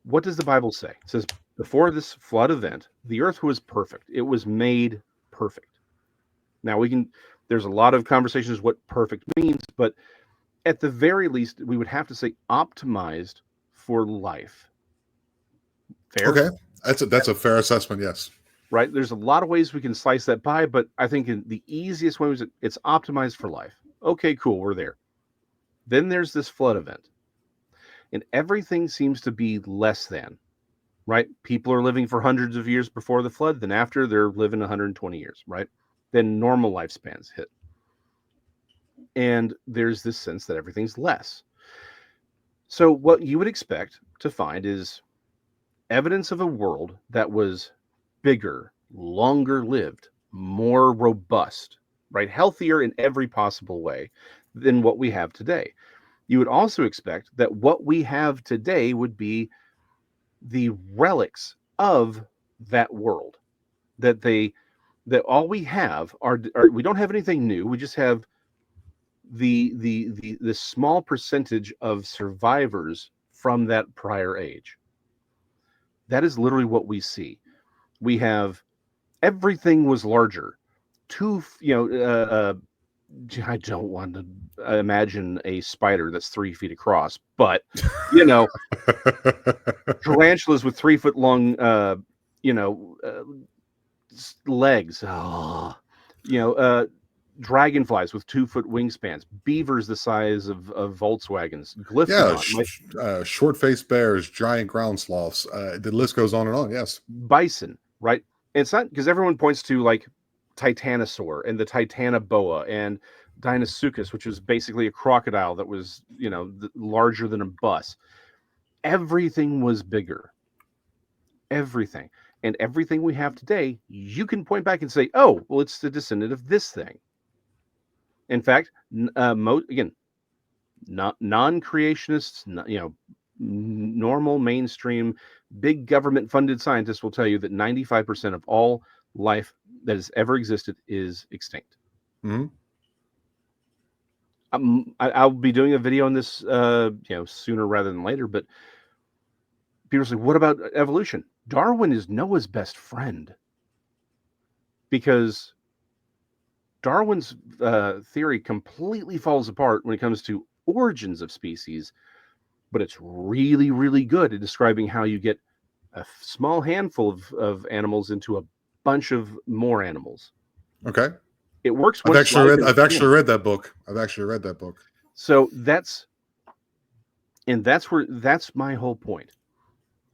What does the Bible say? It says, before this flood event, the earth was perfect. It was made perfect. Now, there's a lot of conversations what perfect means, but at the very least, we would have to say optimized for life. Fair? Okay. That's a fair assessment, yes. Right? There's a lot of ways we can slice that pie, but I think the easiest way was it's optimized for life. Okay, cool, we're there. Then there's this flood event. And everything seems to be less than, right? People are living for hundreds of years before the flood, then after they're living 120 years, right? Then normal lifespans hit. And there's this sense that everything's less. So what you would expect to find is evidence of a world that was bigger, longer lived, more robust, right? Healthier in every possible way than what we have today. You would also expect that what we have today would be the relics of that world. That all we have are we don't have anything new. We just have the small percentage of survivors from that prior age. That is literally what we see. We have everything was larger. I don't want to imagine a spider that's 3 feet across, but tarantulas with 3 foot long, legs. Dragonflies with 2 foot wingspans, beavers the size of Volkswagens, glyphodon, short-faced bears, giant ground sloths. The list goes on and on. Yes, bison, right? And it's not because everyone points to like Titanosaur and the Titanoboa and Deinosuchus, which was basically a crocodile that was, larger than a bus. Everything was bigger. Everything. And everything we have today, you can point back and say, oh, well, it's the descendant of this thing. In fact, non-creationists, normal mainstream, big government-funded scientists will tell you that 95% of all life that has ever existed is extinct. Hmm. I'll be doing a video on this, sooner rather than later. But people say, "What about evolution?" Darwin is Noah's best friend, because Darwin's theory completely falls apart when it comes to origins of species, but it's really, really good at describing how you get a small handful of animals into a bunch of more animals. Okay. It works I've once you actually read. I've understand actually it. read that book. I've actually read that book. So that's my whole point.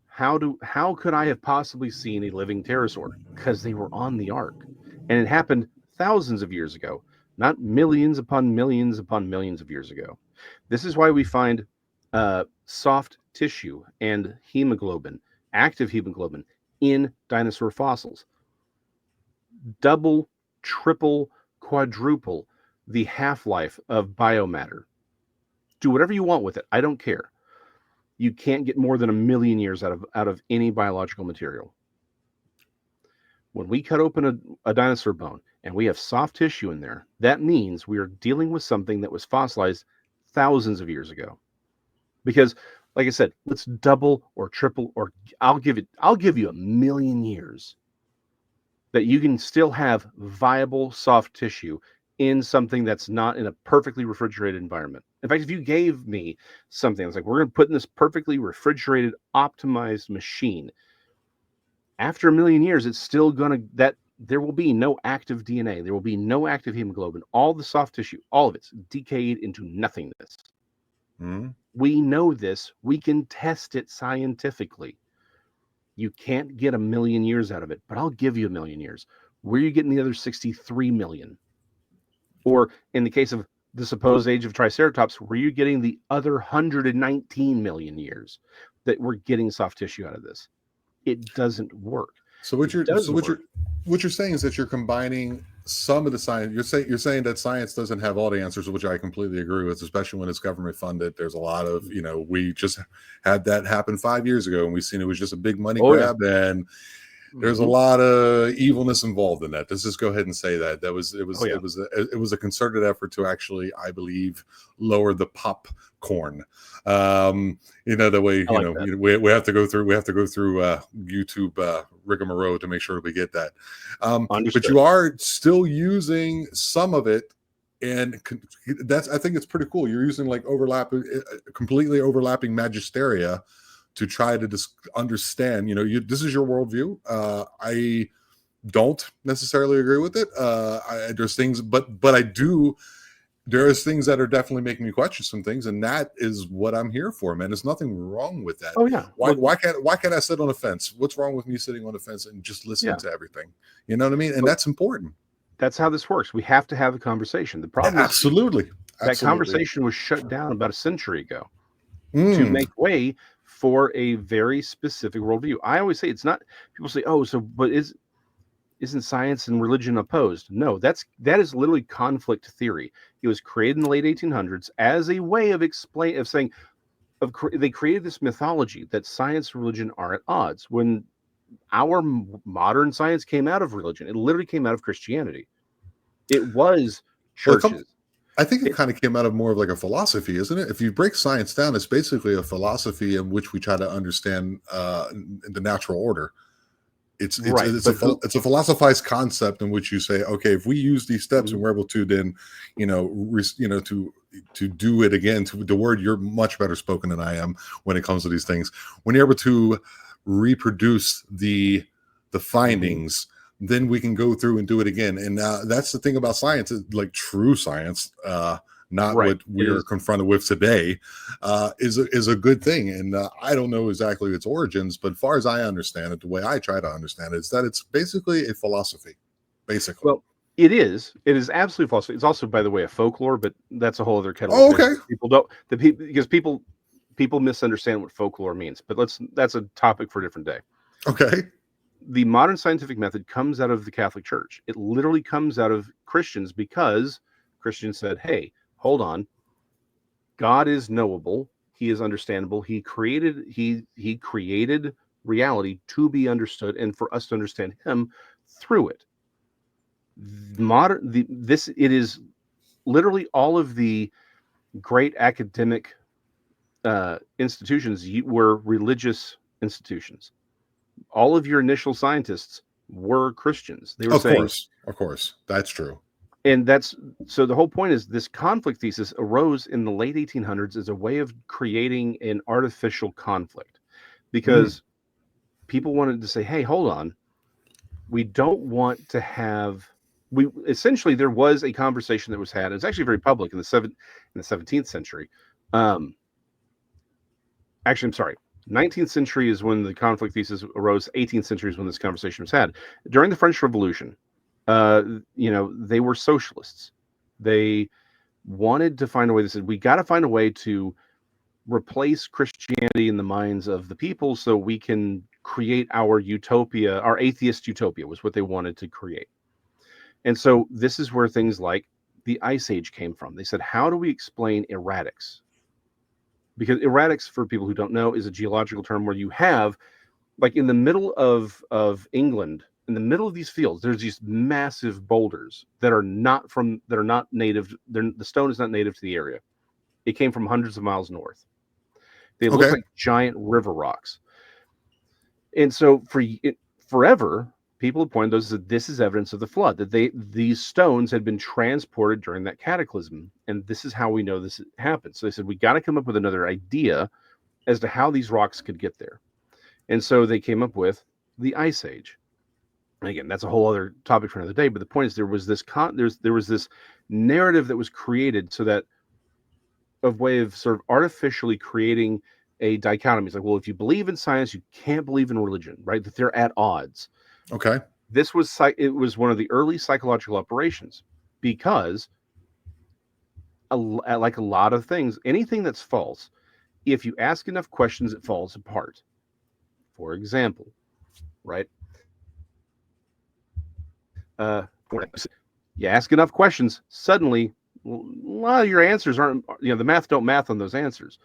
How could I have possibly seen a living pterosaur? Because they were on the ark, and it happened thousands of years ago, not millions upon millions upon millions of years ago. This is why we find soft tissue and hemoglobin, active hemoglobin, in dinosaur fossils. Double, triple, quadruple the half-life of biomatter. Do whatever you want with it. I don't care. You can't get more than 1,000,000 years out of any biological material. When we cut open a dinosaur bone and we have soft tissue in there, that means we are dealing with something that was fossilized thousands of years ago. Because, like I said, let's double or triple, or I'll give you 1,000,000 years that you can still have viable soft tissue in something that's not in a perfectly refrigerated environment. In fact, if you gave me something that's like, we're going to put in this perfectly refrigerated, optimized machine, after 1,000,000 years, it's still going to, that there will be no active DNA. There will be no active hemoglobin. All the soft tissue, all of it's decayed into nothingness. Hmm. We know this. We can test it scientifically. You can't get 1,000,000 years out of it, but I'll give you 1,000,000 years. Where are you getting the other 63 million? Or in the case of the supposed age of Triceratops, were you getting the other 119 million years that we're getting soft tissue out of this? It doesn't work. So what It you're does work. what you're saying is that you're combining some of the science. You're saying that science doesn't have all the answers, which I completely agree with, especially when it's government funded. There's a lot of, we just had that happen 5 years ago, and we've seen it was just a big money Oh, yeah. grab, and there's a Mhm. lot of evilness involved in that. Let's just go ahead and say that Oh, yeah. it was a concerted effort to actually, I believe, lower the popcorn. That way, I like that. we have to go through YouTube rigmarole to make sure that we get that. But Understood. you are still using some of it, and I think it's pretty cool. You're using like completely overlapping magisteria to try to understand. This is your worldview. I don't necessarily agree with it. There's things, but I do. There's things that are definitely making me question some things, and that is what I'm here for, man. There's nothing wrong with that. Oh, yeah. Why Well, why can't I sit on a fence? What's wrong with me sitting on a fence and just listening yeah. to everything? You know what I mean? And But that's important. that's how this works. We have to have a conversation. The problem is Absolutely, that absolutely. conversation was shut down about a century ago to Mm. make way for a very specific worldview. I always say, it's not, people say, "Oh, so but isn't science and religion opposed?" No, that is literally conflict theory. It was created in the late 1800s as a way of saying, they created this mythology that science and religion are at odds, when our modern science came out of religion. It literally came out of Christianity. It was Well, it comes churches. I think it It, kind of came out of more of like a philosophy, isn't it? If you break science down, it's basically a philosophy in which we try to understand the natural order. right, but who? It's a philosophized concept in which you say, okay, if we use these steps Mhm. and we're able to then, to do it again. To the word, you're much better spoken than I am when it comes to these things. When you're able to reproduce the Mhm. findings, then we can go through and do it again. And that's the thing about science, like true science, not Right. what It we are is. confronted with today, is a good thing. And I don't know exactly its origins, but as far as I understand it, the way I try to understand it is that it's basically a philosophy, basically. Well, it is. It is absolutely false. It's also, by the way, a folklore, but that's a whole other kettle of Oh, fish. okay. People don't the people because people misunderstand what folklore means. But that's a topic for a different day. Okay. The modern scientific method comes out of the Catholic Church. It literally comes out of Christians, because Christians said, "Hey, hold on. God is knowable. He is understandable. He created reality to be understood, and for us to understand him through it. It is literally all of the great academic institutions were religious institutions. All of your initial scientists were Christians. They were Of saying, course, that's true. and that's so the whole point is this conflict thesis arose in the late 1800s as a way of creating an artificial conflict, because people wanted to say, hey, hold on, we don't want to have essentially there was a conversation that was had. It's actually very public in the 17th century. Actually, I'm sorry. 19th century is when the conflict thesis arose. 18th century is when this conversation was had. During the French Revolution, they were socialists. They wanted to find a way. They said, we got to find a way to replace Christianity in the minds of the people so we can create our utopia. Our atheist utopia was what they wanted to create. And so this is where things like the Ice Age came from. They said, how do we explain erratics? Because erratics, for people who don't know, is a geological term where you have, like in the middle of England, in the middle of these fields, there's these massive boulders that are not native. The stone is not native to the area. It came from hundreds of miles north. They look like giant river rocks. And so forever, people have pointed those that this is evidence of the flood, that these stones had been transported during that cataclysm, and this is how we know this happened. So they said, we got to come up with another idea as to how these rocks could get there. And so they came up with the Ice Age. And again, that's a whole other topic for another day. But the point is, there was this narrative that was created so that of way of sort of artificially creating a dichotomy. It's like, well, if you believe in science, you can't believe in religion, right? That they're at odds. Okay. It was one of the early psychological operations, because like a lot of things, anything that's false, if you ask enough questions, it falls apart. For example, right? You ask enough questions, suddenly a lot of your answers aren't, the math don't math on those answers.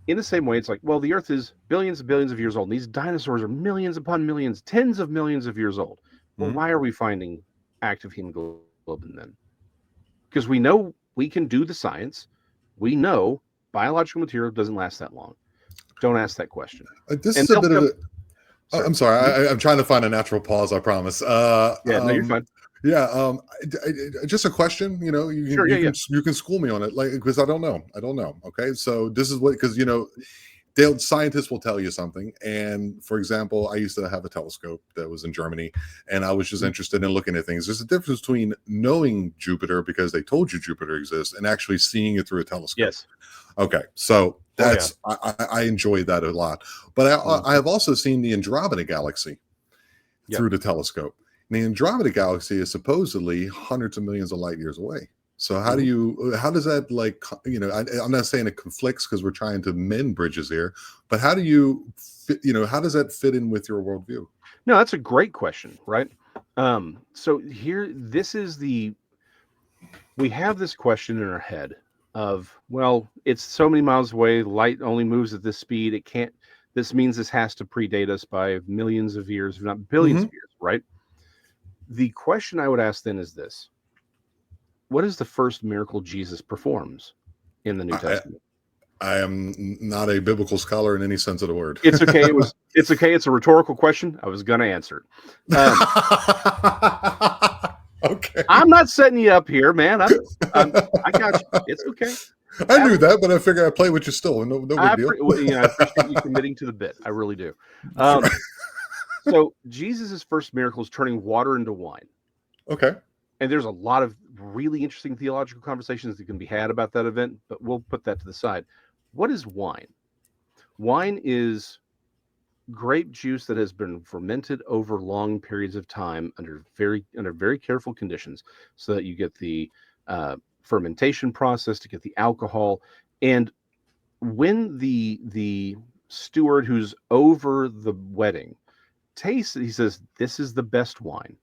In the same way, it's like, well, the Earth is billions and billions of years old, and these dinosaurs are millions upon millions, tens of millions of years old. Well, why are we finding active hemoglobin then? Because we know we can do the science. We know biological material doesn't last that long. Don't ask that question. This is a bit of a... I'm sorry. I'm trying to find a natural pause. I promise. No, you're fine. Yeah. Just a question. You can school me on it, like, because I don't know. Okay. So this is because scientists will tell you something. And for example, I used to have a telescope that was in Germany, and I was just interested in looking at things. There's a difference between knowing Jupiter because they told you Jupiter exists and actually seeing it through a telescope. Yes. Okay. So that's I enjoy that a lot. But I have also seen the Andromeda galaxy through the telescope. And the Andromeda galaxy is supposedly hundreds of millions of light years away. So how does that, like, I'm not saying it conflicts because we're trying to mend bridges here, but how do you fit, how does that fit in with your worldview? No, that's a great question, right? So here, we have this question in our head of, well, it's so many miles away, light only moves at this speed. This means this has to predate us by millions of years, if not billions of years, right? The question I would ask then is this: what is the first miracle Jesus performs in the New Testament? I am not a biblical scholar in any sense of the word. It's okay. It's okay. It's a rhetorical question. I was going to answer it. Okay. I'm not setting you up here, man. I got you. It's okay. I knew that, but I figured I'd play with you still. No big deal. I appreciate you committing to the bit. I really do. So Jesus' first miracle is turning water into wine. Okay. And there's a lot of really interesting theological conversations that can be had about that event, but we'll put that to the side. What is wine? Wine is grape juice that has been fermented over long periods of time under very careful conditions, so that you get the fermentation process to get the alcohol. And when the steward who's over the wedding tastes it, he says, "This is the best wine."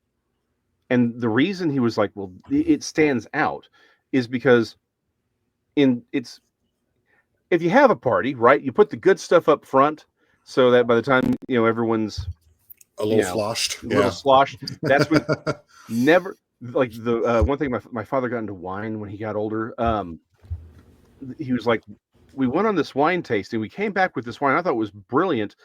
And the reason he was like, well, it stands out is because if you have a party, right, you put the good stuff up front so that by the time, everyone's A little sloshed. a little sloshed. That's when never like the one thing my father got into wine when he got older. He was like, we went on this wine tasting. We came back with this wine. I thought it was brilliant,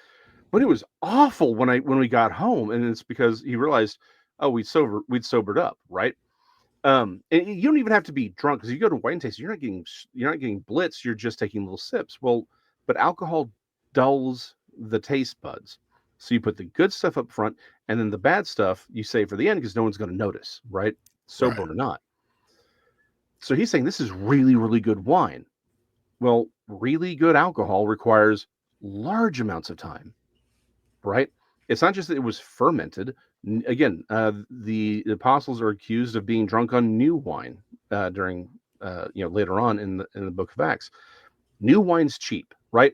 but it was awful when we got home. And it's because he realized, oh, we'd sobered up, right? And you don't even have to be drunk, because you go to wine tasting, you're not getting blitz. You're just taking little sips. Well, but alcohol dulls the taste buds. So you put the good stuff up front, and then the bad stuff you save for the end because no one's going to notice, right? Sober or not. So he's saying this is really, really good wine. Well, really good alcohol requires large amounts of time, right? It's not just that it was fermented. Again, the apostles are accused of being drunk on new wine during, later on in the book of Acts. New wine's cheap, right?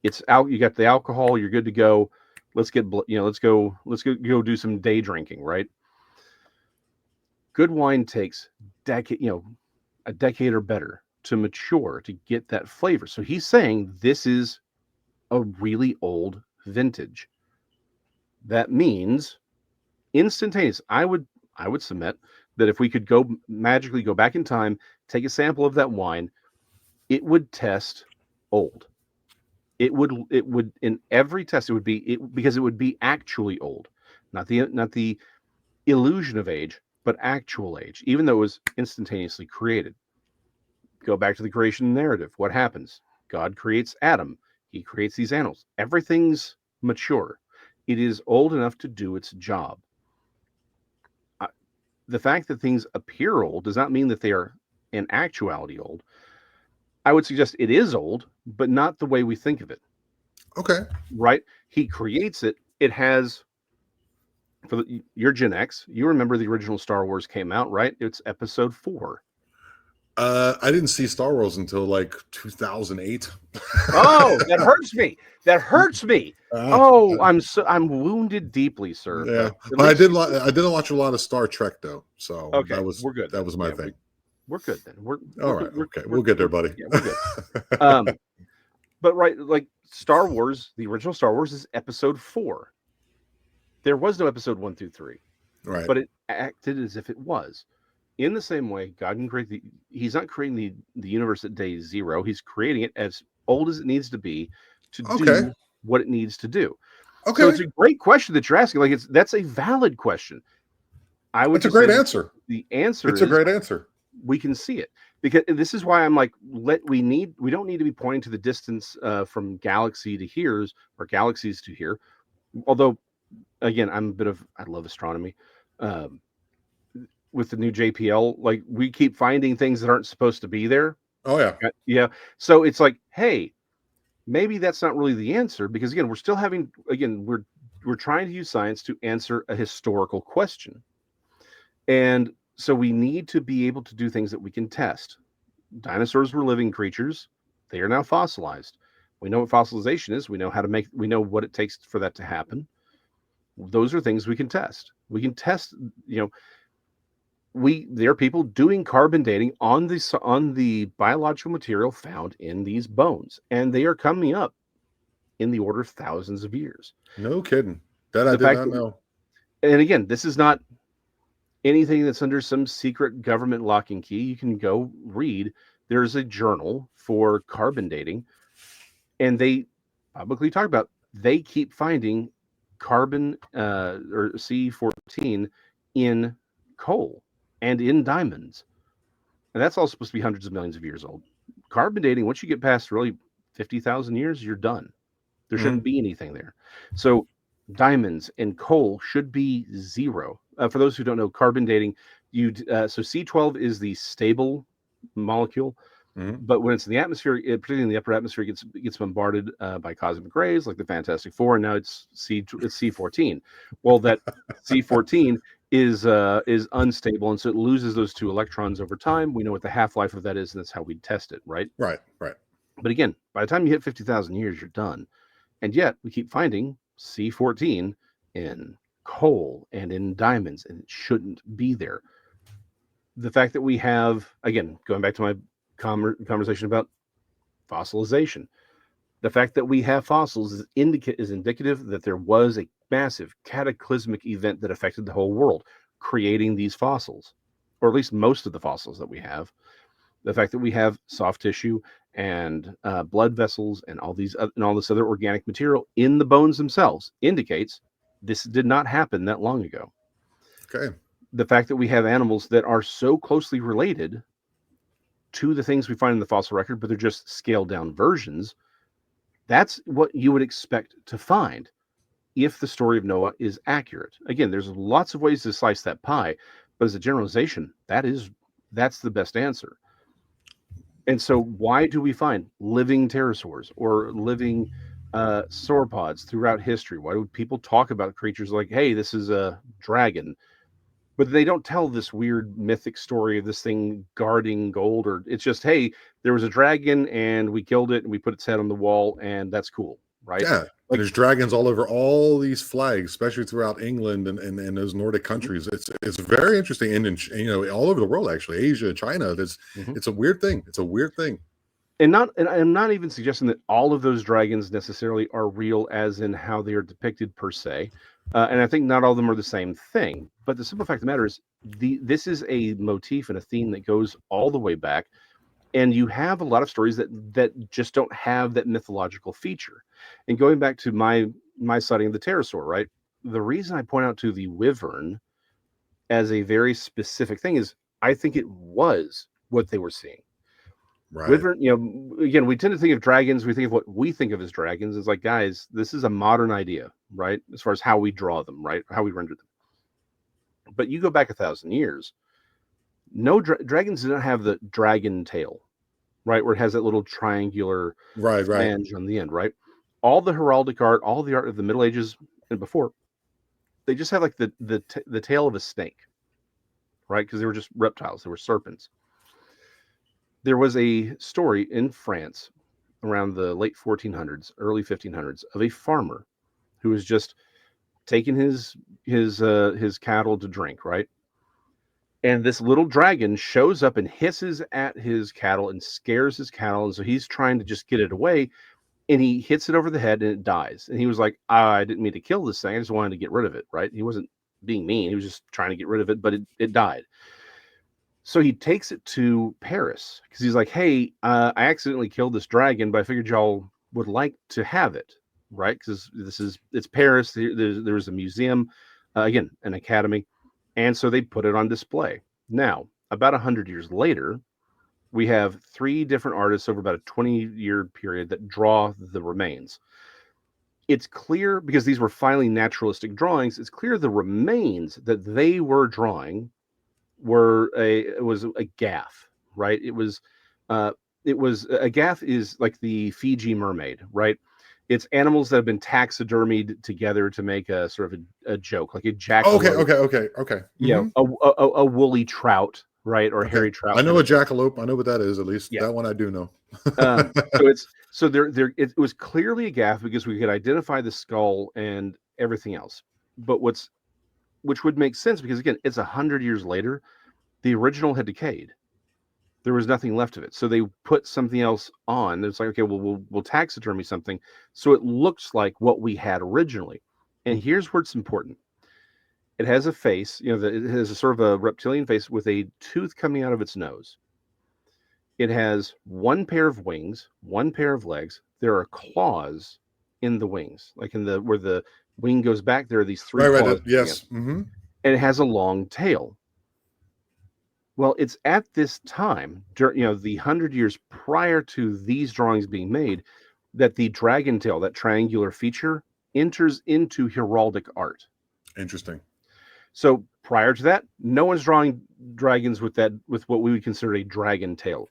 It's out. You got the alcohol. You're good to go. Let's go do some day drinking, right? Good wine takes a decade or better to mature, to get that flavor. So he's saying this is a really old vintage. That means instantaneous. I would submit that if we could magically go back in time, take a sample of that wine, it would test old. It would in every test because it would be actually old, not the illusion of age, but actual age, even though it was instantaneously created. Go back to the creation narrative. What happens? God creates Adam. He creates these animals. Everything's mature. It is old enough to do its job. The fact that things appear old does not mean that they are in actuality old. I would suggest it is old, but not the way we think of it. Okay. Right? He creates it. It has, your Gen X, you remember the original Star Wars came out, right? It's episode 4. I didn't see Star Wars until like 2008. Oh, that hurts me. That hurts me. I'm wounded deeply, sir. Yeah, but I didn't watch a lot of Star Trek though. So okay, we're good. That was my thing. We're good then. We're all right. Okay, we'll get there, buddy. Yeah, we're good. But right, like Star Wars, the original Star Wars is episode 4. There was no episode 1 through 3. Right. But it acted as if it was. In the same way, God can create he's not creating the universe at day 0. He's creating it as old as it needs to be to do what it needs to do. Okay. So it's a great question that you're asking. Like that's a valid question. It's a great answer. The answer is a great answer. We can see it, because this is why I'm like, we don't need to be pointing to the distance from galaxy to here or galaxies to here. Although, again, I love astronomy. With the new JPL, like we keep finding things that aren't supposed to be there. Oh yeah. Yeah. So it's like, hey, maybe that's not really the answer, because again, we're trying to use science to answer a historical question. And so we need to be able to do things that we can test. Dinosaurs were living creatures. They are now fossilized. We know what fossilization is. We know what it takes for that to happen. Those are things we can test. We can test, there are people doing carbon dating on the biological material found in these bones, and they are coming up in the order of thousands of years. No kidding. That I did not know. And again, this is not anything that's under some secret government lock and key. You can go read. There's a journal for carbon dating, and they publicly talk about they keep finding carbon or C14 in coal and in diamonds. And that's all supposed to be hundreds of millions of years old. Carbon dating, once you get past really 50,000 years, you're done. There shouldn't be anything there. So diamonds and coal should be 0. For those who don't know, carbon dating, so C12 is the stable molecule. But when it's in the atmosphere, particularly in the upper atmosphere, it gets bombarded by cosmic rays like the Fantastic Four, and now it's C14. Well, that C14 is unstable, and so it loses those 2 electrons over time. We know what the half-life of that is, and that's how we test it, right? Right. But again, by the time you hit 50,000 years, you're done. And yet we keep finding C14 in coal and in diamonds, and it shouldn't be there. The fact that we have, again, going back to my conversation about fossilization, The fact that we have fossils is indicative that there was a massive cataclysmic event that affected the whole world, creating these fossils, or at least most of the fossils that we have. The fact that we have soft tissue and blood vessels and all this other organic material in the bones themselves indicates this did not happen that long ago. Okay. The fact that we have animals that are so closely related to the things we find in the fossil record, but they're just scaled down versions, that's what you would expect to find if the story of Noah is accurate. Again, there's lots of ways to slice that pie, but as a generalization, that's the best answer. And so why do we find living pterosaurs or living sauropods throughout history? Why do people talk about creatures like, hey, this is a dragon? But they don't tell this weird mythic story of this thing guarding gold, or it's just, hey, there was a dragon and we killed it and we put its head on the wall and that's cool, right? Yeah. And Like, there's dragons all over all these flags, especially throughout England and those Nordic countries. It's very interesting, and all over the world, actually, Asia, China. It's a weird thing. It's a weird thing. and I'm not even suggesting that all of those dragons necessarily are real, as in how they are depicted per se. And I think not all of them are the same thing. But the simple fact of the matter is, this is a motif and a theme that goes all the way back. And you have a lot of stories that just don't have that mythological feature. And going back to my studying of the pterosaur, right? The reason I point out to the wyvern as a very specific thing is I think it was what they were seeing. Right. Wyvern, again, we tend to think of dragons. We think of what we think of as dragons. It's like, guys, this is a modern idea, right? As far as how we draw them, right? How we render them. But you go back 1,000 years, no dragons didn't have the dragon tail, right? Where it has that little triangular Right. flange on the end, right? All the heraldic art, all the art of the Middle Ages and before, they just had like the tail of a snake, right? Because they were just reptiles, they were serpents. There was a story in France around the late 1400s, early 1500s, of a farmer who was just taking his cattle to drink, right? And this little dragon shows up and hisses at his cattle and scares his cattle, and so he's trying to just get it away, and he hits it over the head and it dies. And he was like, I didn't mean to kill this thing, I just wanted to get rid of it, right? He wasn't being mean, he was just trying to get rid of it, but it died. So he takes it to Paris because he's like, hey, I accidentally killed this dragon, but I figured y'all would like to have it, right? Because it's Paris. There's a museum, again, an academy. And so they put it on display. Now, about 100 years later, we have 3 different artists over about a 20-year period that draw the remains. It's clear, because these were finally naturalistic drawings, it's clear the remains that they were drawing was a gaff, right? It was a gaff is like the Fiji mermaid, right? It's animals that have been taxidermied together to make a sort of a joke, like a jackalope. Okay. A woolly trout, right, or hairy trout. I know a jackalope. I know what that is. At least that one I do know. It was clearly a gaff because we could identify the skull and everything else. But which would make sense because, again, it's 100 years later. The original had decayed. There was nothing left of it. So they put something else on. It's like, okay, well, we'll taxidermy something so it looks like what we had originally. And here's where it's important. It has a face, it has a sort of a reptilian face with a tooth coming out of its nose. It has one pair of wings, one pair of legs. There are claws in the wings, like where the wing goes back. There are these 3 claws. Right. Yes. Mm-hmm. And it has a long tail. Well, it's at this time, the 100 years prior to these drawings being made, that the dragon tail, that triangular feature, enters into heraldic art. Interesting. So prior to that, no one's drawing dragons with what we would consider a dragon tail.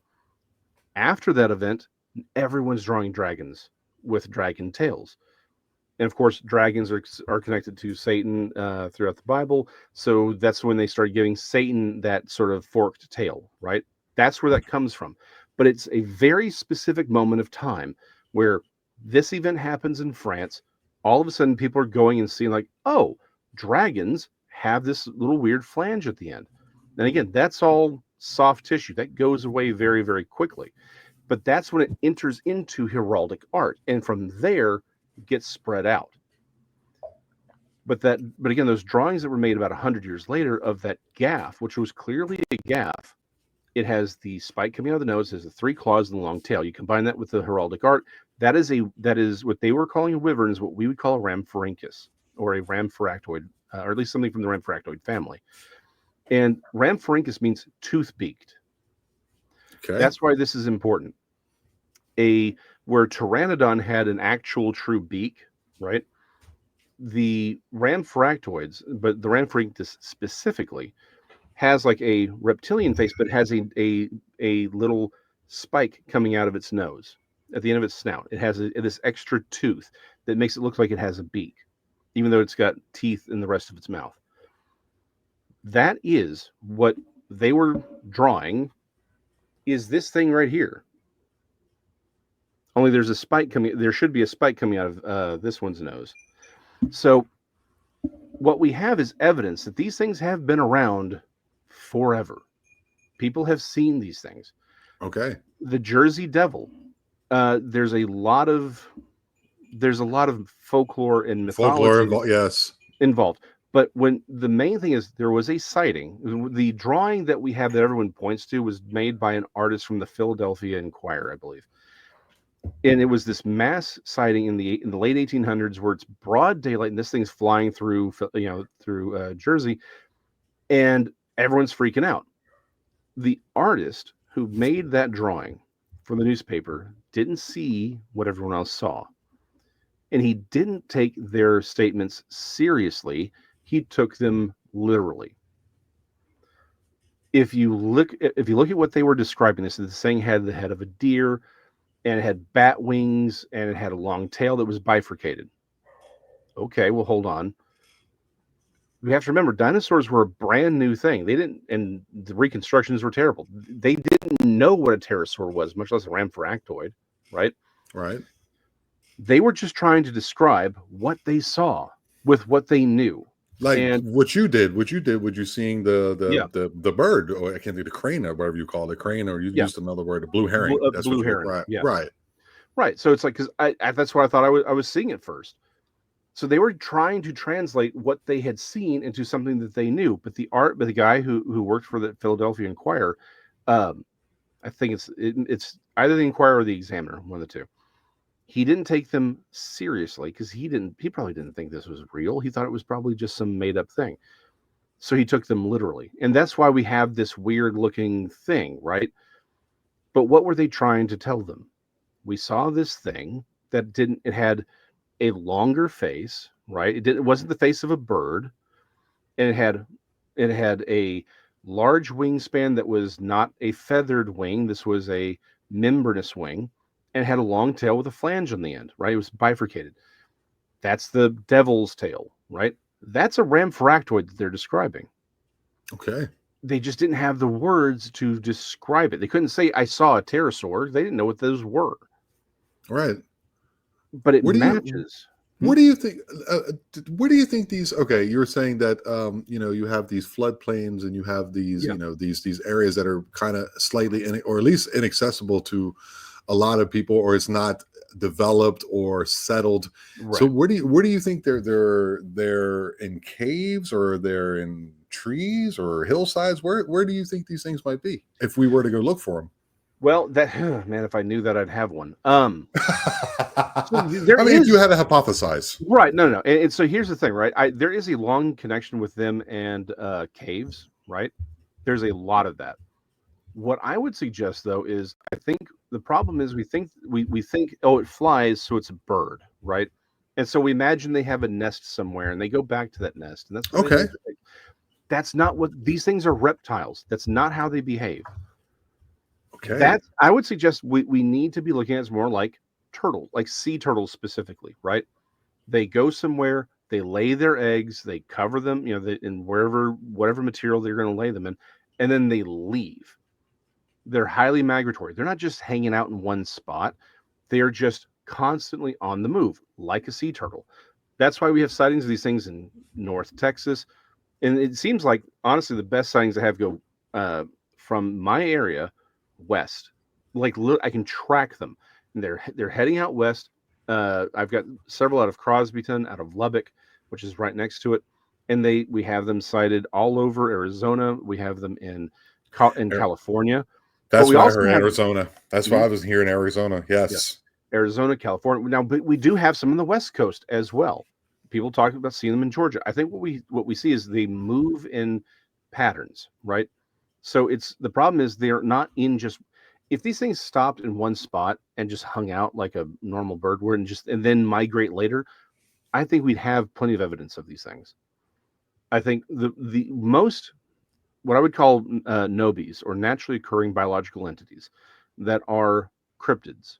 After that event, everyone's drawing dragons with dragon tails. And of course, dragons are connected to Satan throughout the Bible. So that's when they started giving Satan that sort of forked tail, right? That's where that comes from. But it's a very specific moment of time where this event happens in France. All of a sudden, people are going and seeing like, oh, dragons have this little weird flange at the end. And again, that's all soft tissue. That goes away very, very quickly. But that's when it enters into heraldic art, and from there it gets spread out. But again, those drawings that were made about 100 years later of that gaff, which was clearly a gaff, it has the spike coming out of the nose, has the 3 claws and the long tail. You combine that with the heraldic art, that is what they were calling a wyvern, is what we would call a rhamphorhynchus, or a rhamphoractoid, or at least something from the rhamphoractoid family. And rhamphorhynchus means tooth-beaked. Okay. That's why this is important. Where Pteranodon had an actual true beak, right? The rhamphoractoids, but the rhamphorhynchus specifically, has like a reptilian face, but has a little spike coming out of its nose at the end of its snout. It has this extra tooth that makes it look like it has a beak, even though it's got teeth in the rest of its mouth. That is what they were drawing, is this thing right here. Only there's a spike coming. There should be a spike coming out of this one's nose. So what we have is evidence that these things have been around forever. People have seen these things. Okay. The Jersey Devil. There's a lot of folklore and mythology yes, involved. But when the main thing is, there was a sighting. The drawing that we have that everyone points to was made by an artist from the Philadelphia Inquirer, I believe. And it was this mass sighting in the late 1800s, where it's broad daylight and this thing's flying through Jersey, and everyone's freaking out. The artist who made that drawing for the newspaper didn't see what everyone else saw, and he didn't take their statements seriously. He took them literally. If you look at what they were describing, this thing had the head of a deer, and it had bat wings, and it had a long tail that was bifurcated. Okay, well, hold on. We have to remember, dinosaurs were a brand new thing. And the reconstructions were terrible. They didn't know what a pterosaur was, much less a rhamphoractoid, right? Right. They were just trying to describe what they saw with what they knew. Like what you did, would you seeing the bird, or I can't think, the crane, or whatever you call it, crane, or you used another word, a blue herring. That's blue herring. Right. Yeah. Right. So it's like, because that's what I thought I was seeing at first. So they were trying to translate what they had seen into something that they knew. But the guy who worked for the Philadelphia Inquirer, I think it's either the Inquirer or the Examiner, one of the two. He didn't take them seriously because he probably didn't think this was real. He thought it was probably just some made up thing. So he took them literally. And that's why we have this weird looking thing, right? But what were they trying to tell them? We saw this thing that it had a longer face, right? It wasn't the face of a bird. And it had a large wingspan that was not a feathered wing. This was a membranous wing. And it had a long tail with a flange on the end, right? It was bifurcated. That's the devil's tail, right? That's a rhamphoractoid that they're describing. Okay. They just didn't have the words to describe it. They couldn't say, I saw a pterosaur. They didn't know what those were. Right. But it matches. What do you think? What do you think these? Okay, you were saying that you have these floodplains, and you have these these areas that are kind of slightly or at least inaccessible to a lot of people, or it's not developed or settled. Right. So where do you think they're in caves, or they're in trees or hillsides? Where do you think these things might be if we were to go look for them? Well, man, if I knew that, I'd have one. If you had to hypothesize, right? No. And so here's the thing, right? There is a long connection with them and caves, right? There's a lot of that. What I would suggest, though, is I think the problem is we think, oh, it flies, so it's a bird, right? And so we imagine they have a nest somewhere, and they go back to that nest, and that's what okay. That's not what these things are. Reptiles. That's not how they behave. Okay. I would suggest we need to be looking at it more like turtles, like sea turtles specifically, right? They go somewhere, they lay their eggs, they cover them, in whatever material they're going to lay them in, and then they leave. They're highly migratory. They're not just hanging out in one spot. They are just constantly on the move, like a sea turtle. That's why we have sightings of these things in North Texas. And it seems like, honestly, the best sightings I have go from my area west. like look, I can track them. And they're heading out west. I've got several out of Crosbyton, out of Lubbock, which is right next to it, and we have them sighted all over Arizona. We have them in California, but That's we why I also heard have Arizona. That's why I was here in Arizona. Yes. Arizona, California. Now, but we do have some on the West Coast as well. People talk about seeing them in Georgia. I think what we see is they move in patterns, right? So the problem is they're not in just, if these things stopped in one spot and just hung out like a normal bird would and then migrate later, I think we'd have plenty of evidence of these things. I think the most, what I would call nobies, or naturally occurring biological entities that are cryptids.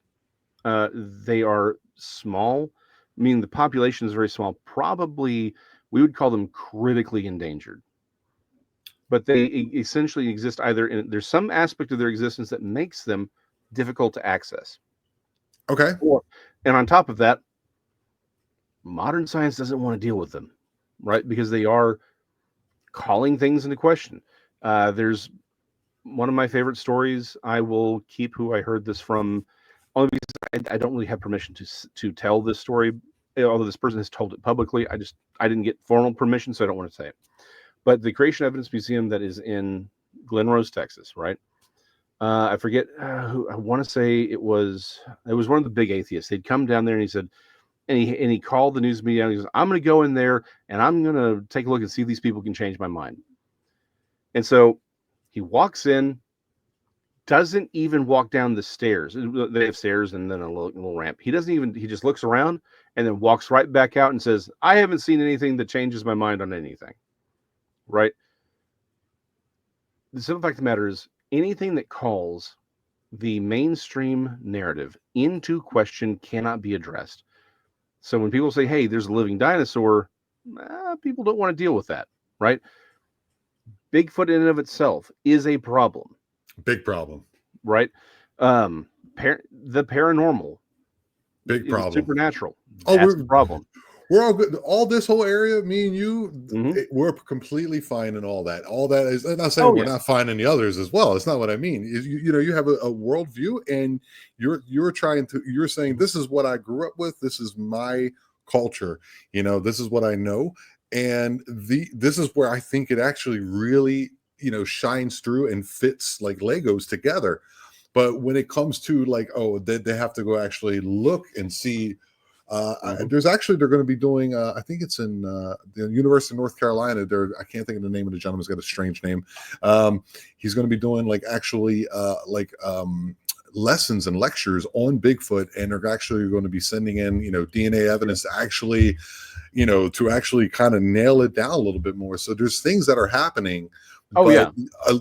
They are small. I mean, the population is very small. Probably, we would call them critically endangered. But they essentially exist there's some aspect of their existence that makes them difficult to access. Okay. And on top of that, modern science doesn't want to deal with them, right? Because they are calling things into question. There's one of my favorite stories. I will keep who I heard this from, only because I don't really have permission to tell this story, although this person has told it publicly. I didn't get formal permission, so I don't want to say it. But the Creation Evidence Museum that is in Glen Rose, Texas, right? I forget who. I want to say it was one of the big atheists. They'd come down there and he said, and he called the news media and he goes, "I'm going to go in there and I'm going to take a look and see if these people can change my mind." And so he walks in, doesn't even walk down the stairs. They have stairs and then a little ramp. He just looks around and then walks right back out and says, "I haven't seen anything that changes my mind on anything." Right? The simple fact of the matter is, anything that calls the mainstream narrative into question cannot be addressed. So when people say, "Hey, there's a living dinosaur," people don't want to deal with that, right? Bigfoot in and of itself is a problem. Big problem. Right? The paranormal. Big problem. Supernatural. That's the problem. We're all good. All this whole area, me and you, we're completely fine in all that. All that is, I'm not saying we're not fine in the others as well. It's not what I mean. You have a worldview, and you're saying, this is what I grew up with. This is my culture. This is what I know. And this is where I think it actually really, shines through and fits like Legos together. But when it comes to like, they have to go actually look and see. They're going to be doing, I think it's in the University of North Carolina. I can't think of the name of the gentleman. He's got a strange name. He's going to be doing lessons and lectures on Bigfoot, and they're actually going to be sending in, DNA evidence to actually, kind of nail it down a little bit more. So there's things that are happening.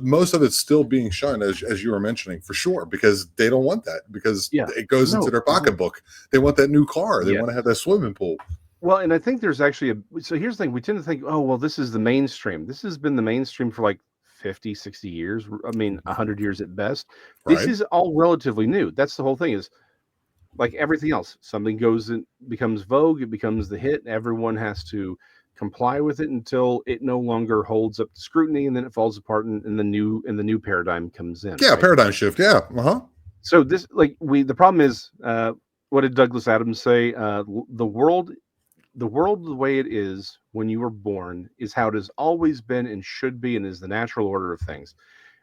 Most of it's still being shunned, as you were mentioning, for sure, because they don't want that, because it goes into their pocketbook. They want that new car. They want to have that swimming pool. Well, and I think there's actually so here's the thing. We tend to think, oh, well, this is the mainstream. This has been the mainstream for like 50, 60 years. I mean, 100 years at best. Right. This is all relatively new. That's the whole thing, is like everything else. Something goes and becomes vogue. It becomes the hit. Everyone has to comply with it until it no longer holds up to scrutiny, and then it falls apart, and the new paradigm comes in. Yeah, right? Paradigm shift. Yeah. So this, the problem is, what did Douglas Adams say? The world the way it is when you were born is how it has always been and should be, and is the natural order of things.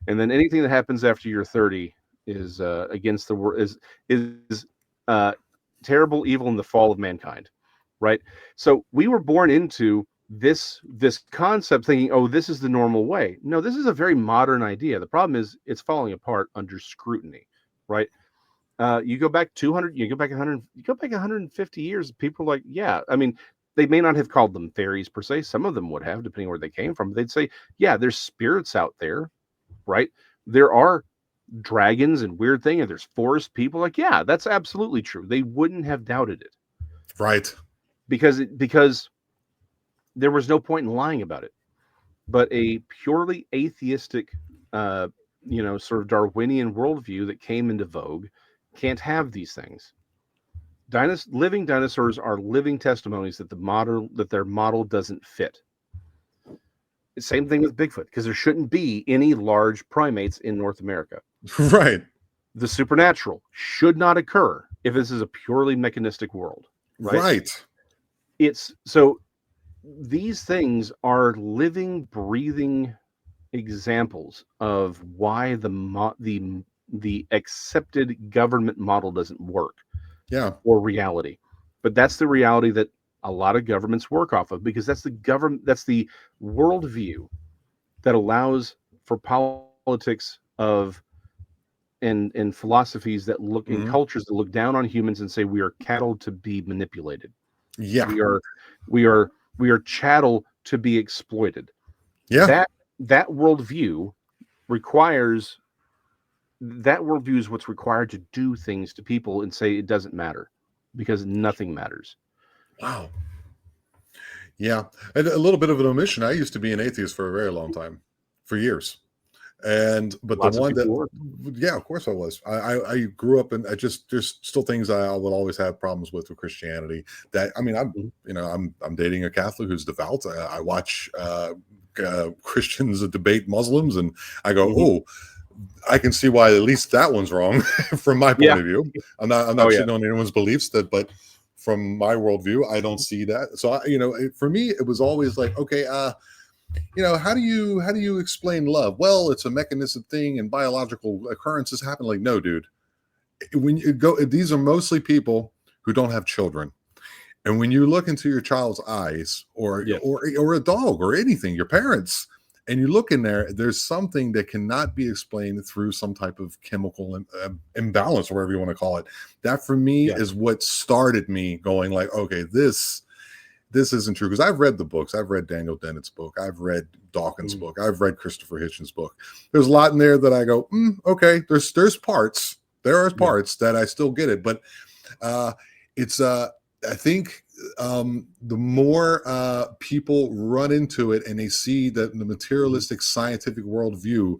And then anything that happens after you're 30 is against the world, is terrible, evil, and the fall of mankind. Right. So we were born into this concept thinking, oh, this is the normal way. No, this is a very modern idea. The problem is it's falling apart under scrutiny. Right. You go back 200, you go back 100, you go back 150 years. People are like, yeah, I mean, they may not have called them fairies per se. Some of them would have, depending where they came from. They'd say, yeah, there's spirits out there. Right. There are dragons and weird things, and there's forest people. Like, yeah, that's absolutely true. They wouldn't have doubted it. Right. Because there was no point in lying about it. But a purely atheistic, sort of Darwinian worldview that came into vogue can't have these things. Living dinosaurs are living testimonies that their model doesn't fit. Same thing with Bigfoot, because there shouldn't be any large primates in North America. Right. The supernatural should not occur if this is a purely mechanistic world, right? Right. It's so these things are living, breathing examples of why the accepted government model doesn't work Yeah. or reality. But that's the reality that a lot of governments work off of, because that's the worldview that allows for politics of and philosophies that look in Hmm. cultures that look down on humans and say we are cattle to be manipulated. Yeah. We are we are we are chattel to be exploited. Yeah. That worldview requires that worldview is what's required to do things to people and say it doesn't matter because nothing matters. Wow. Yeah. And a little bit of an omission. I used to be an atheist for a very long time, for years. But the Lots of one that, people were. yeah, of course I was. I grew up and there's still things I will always have problems with Christianity. That I mean, Mhm. I'm dating a Catholic who's devout. I watch Christians debate Muslims, and I go, Mhm. oh, I can see why at least that one's wrong from my point Yeah. of view. I'm not Oh yeah. shitting on anyone's beliefs, but from my worldview, I don't see that. So for me, it was always like, okay, how do you explain love? Well, it's a mechanistic thing and biological occurrences happen. Like, no, dude. When you go, these are mostly people who don't have children. And when you look into your child's eyes, or Yes. or a dog or anything, your parents, and you look in there, there's something that cannot be explained through some type of chemical imbalance, or whatever you want to call it. That for me Yeah. is what started me going like, okay, this isn't true, because I've read the books. I've read Daniel Dennett's book. I've read Dawkins' Mhm. book. I've read Christopher Hitchens' book. There's a lot in there that I go, okay. There's parts. There are Yeah. parts that I still get it, but it's I think the more people run into it and they see that the materialistic scientific worldview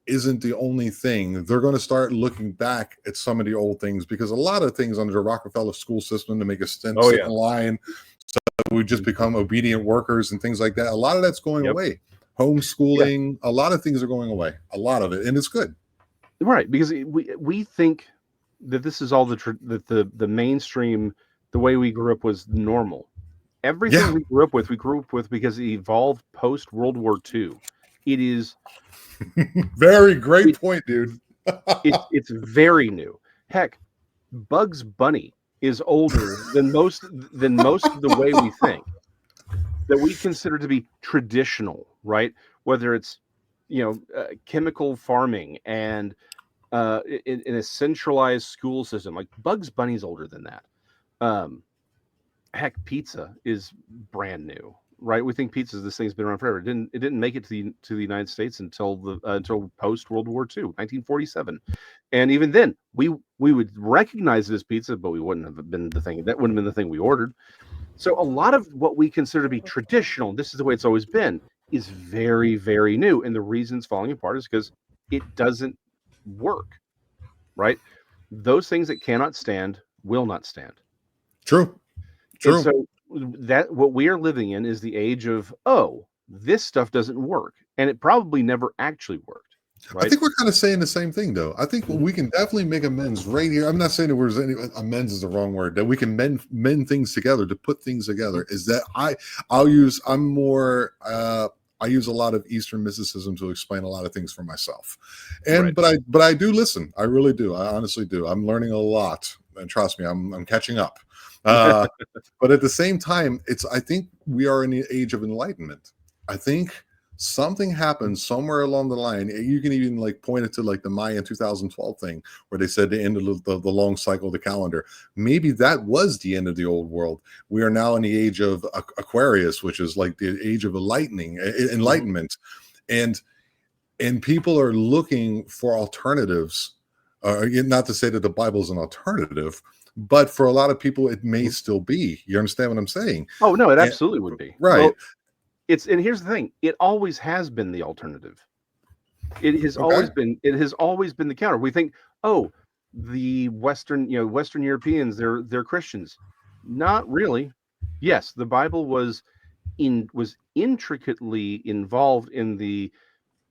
isn't the only thing, they're going to start looking back at some of the old things, because a lot of things under the Rockefeller school system to make us sit Oh in yeah. line, so we just Mhm. become obedient workers and things like that. A lot of that's going Yep. away. Yeah. Homeschooling, a lot of things are going away. A lot of it, and it's good. Right. Because we think that this is all that the mainstream, the way we grew up was normal. Everything Yeah, we grew up with because it evolved post World War II. It is very great it, point, dude. it's very new. Heck, Bugs Bunny is older than most of the way we think, that we consider to be traditional, right? Whether it's chemical farming and in a centralized school system, like Bugs Bunny's older than that. Um, Heck, pizza is brand new, right? We think pizza, this thing's been around forever. It didn't make it to the United States until post World War II, 1947. And even then, we would recognize it as pizza, but we wouldn't have been the thing. That wouldn't have been the thing we ordered. So a lot of what we consider to be traditional, this is the way it's always been, is very, very new. And the reason it's falling apart is because it doesn't work, right? Those things that cannot stand will not stand. True, And true. so that what we are living in is the age of, oh, this stuff doesn't work. And it probably never actually worked, I right? think we're kind of saying the same thing, though. I think Mhm. we can definitely make amends right here. I'm not saying that there's any amends is the wrong word. That we can mend things together, to put things Mhm. together. Is that I'm more I use a lot of Eastern mysticism to explain a lot of things for myself, and Right. but I do listen. I really do. I honestly do. I'm learning a lot, and trust me, I'm catching up. Uh, but at the same time, I think we are in the age of enlightenment. I think something happened somewhere along the line. You can even like point it to like the Mayan 2012 thing, where they said the end of the long cycle of the calendar. Maybe that was the end of the old world. We are now in the age of Aquarius, which is like the age of Mhm. enlightenment, and people are looking for alternatives. Not to say that the Bible is an alternative, but for a lot of people, it may Mhm. still be. You understand what I'm saying? Oh, no, it And, absolutely would be. right. Well, and here's the thing, it always has been the alternative. Okay. It has always been the counter. We think, oh, the Western Europeans, they're Christians. Not really. Yes, the Bible was intricately involved in the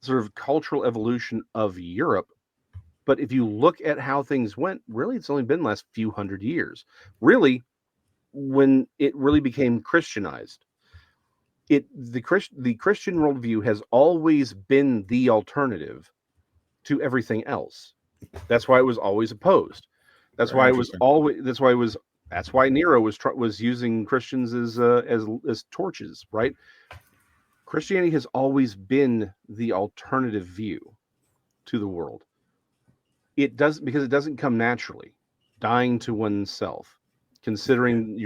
sort of cultural evolution of Europe, But if you look at how things went, really, it's only been the last few hundred years. Really, when it really became Christianized, the Christian worldview has always been the alternative to everything else. That's why it was always opposed. That's Very why it was interesting. always. That's why Nero was using Christians as torches, right? Christianity has always been the alternative view to the world. It does because it doesn't come naturally. Dying to oneself, considering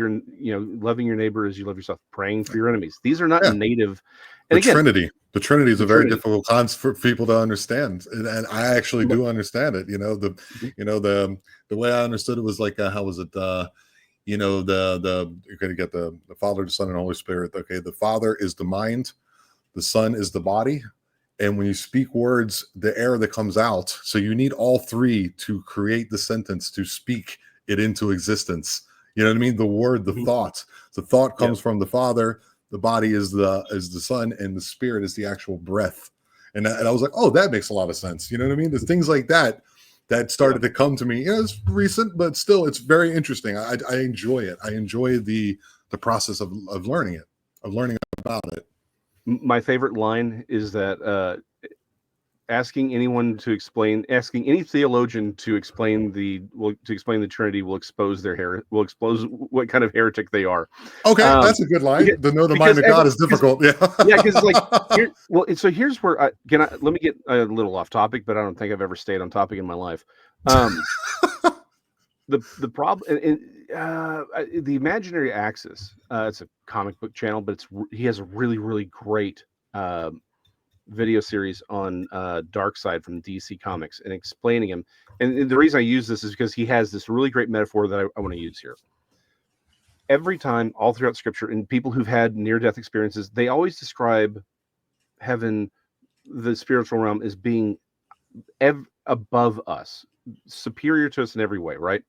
loving your neighbor as you love yourself, praying for your enemies. These are not Yeah. native. The And again, Trinity. The Trinity is the a very Trinity. difficult concept for people to understand, and I actually do understand it. The way I understood it was like how was it? You're going to get the Father, the Son, and Holy Spirit. Okay, the Father is the mind, the Son is the body, and when you speak words, the air that comes out. So you need all three to create the sentence, to speak it into existence. You know what I mean? The word, the thought. The thought comes from the Father. The body is the Son, and the Spirit is the actual breath. And I was like, oh, that makes a lot of sense. You know what I mean? There's things like that started to come to me. It's recent, but still, it's very interesting. I enjoy it. I enjoy the process of learning it, of learning about it. My favorite line is that asking any theologian to explain the Trinity will expose what kind of heretic they are. Okay, that's a good line. To know the mind of God is difficult. Yeah, because here's where let me get a little off topic, but I don't think I've ever stayed on topic in my life. The problem the Imaginary Axis. It's a comic book channel, but he has a really, really great video series on Darkseid from DC Comics and explaining him. And the reason I use this is because he has this really great metaphor that I want to use here. Every time, all throughout Scripture, and people who've had near-death experiences, they always describe heaven, the spiritual realm, as being above us, superior to us in every way, right?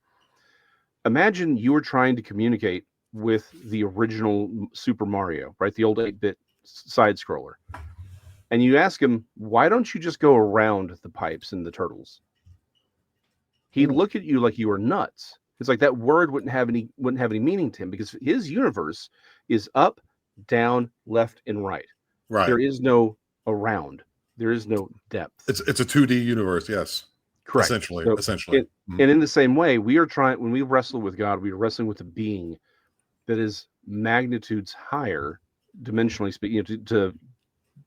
Imagine you were trying to communicate with the original Super Mario, right? The old 8-bit side scroller. And you ask him, why don't you just go around the pipes and the turtles? He'd look at you like you were nuts. It's like that word wouldn't have any meaning to him because his universe is up, down, left, and right. Right. There is no around. There is no depth. It's a 2D universe, yes. Correct. Essentially. And in the same way, when we wrestle with God, we are wrestling with a being that is magnitudes higher, dimensionally speaking,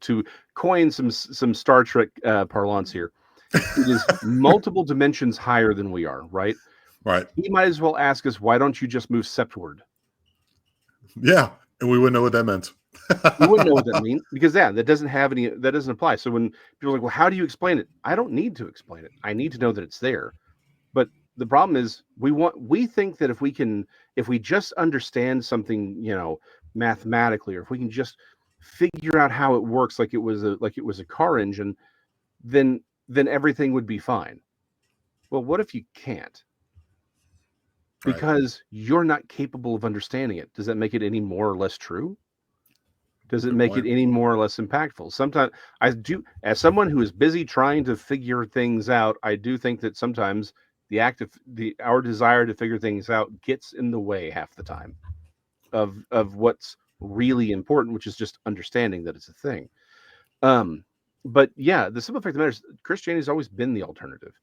to coin some Star Trek parlance here. It is multiple dimensions higher than we are, right? Right. He might as well ask us, why don't you just move septward? Yeah, and we wouldn't know what that meant. We wouldn't know what that means because that doesn't apply. So when people are like, well, how do you explain it? I don't need to explain it. I need to know that it's there. But the problem is we think that if we just understand something, mathematically, or if we can just figure out how it works like it was a car engine, then everything would be fine. Well, what if you can't? Because you're not capable of understanding it. Does that make it any more or less true? Does it make it any more or less impactful? Sometimes I do, as someone who is busy trying to figure things out, I do think that sometimes our desire to figure things out gets in the way half the time of what's really important, which is just understanding that it's a thing. But yeah, the simple fact of the matter is Christianity has always been the alternative.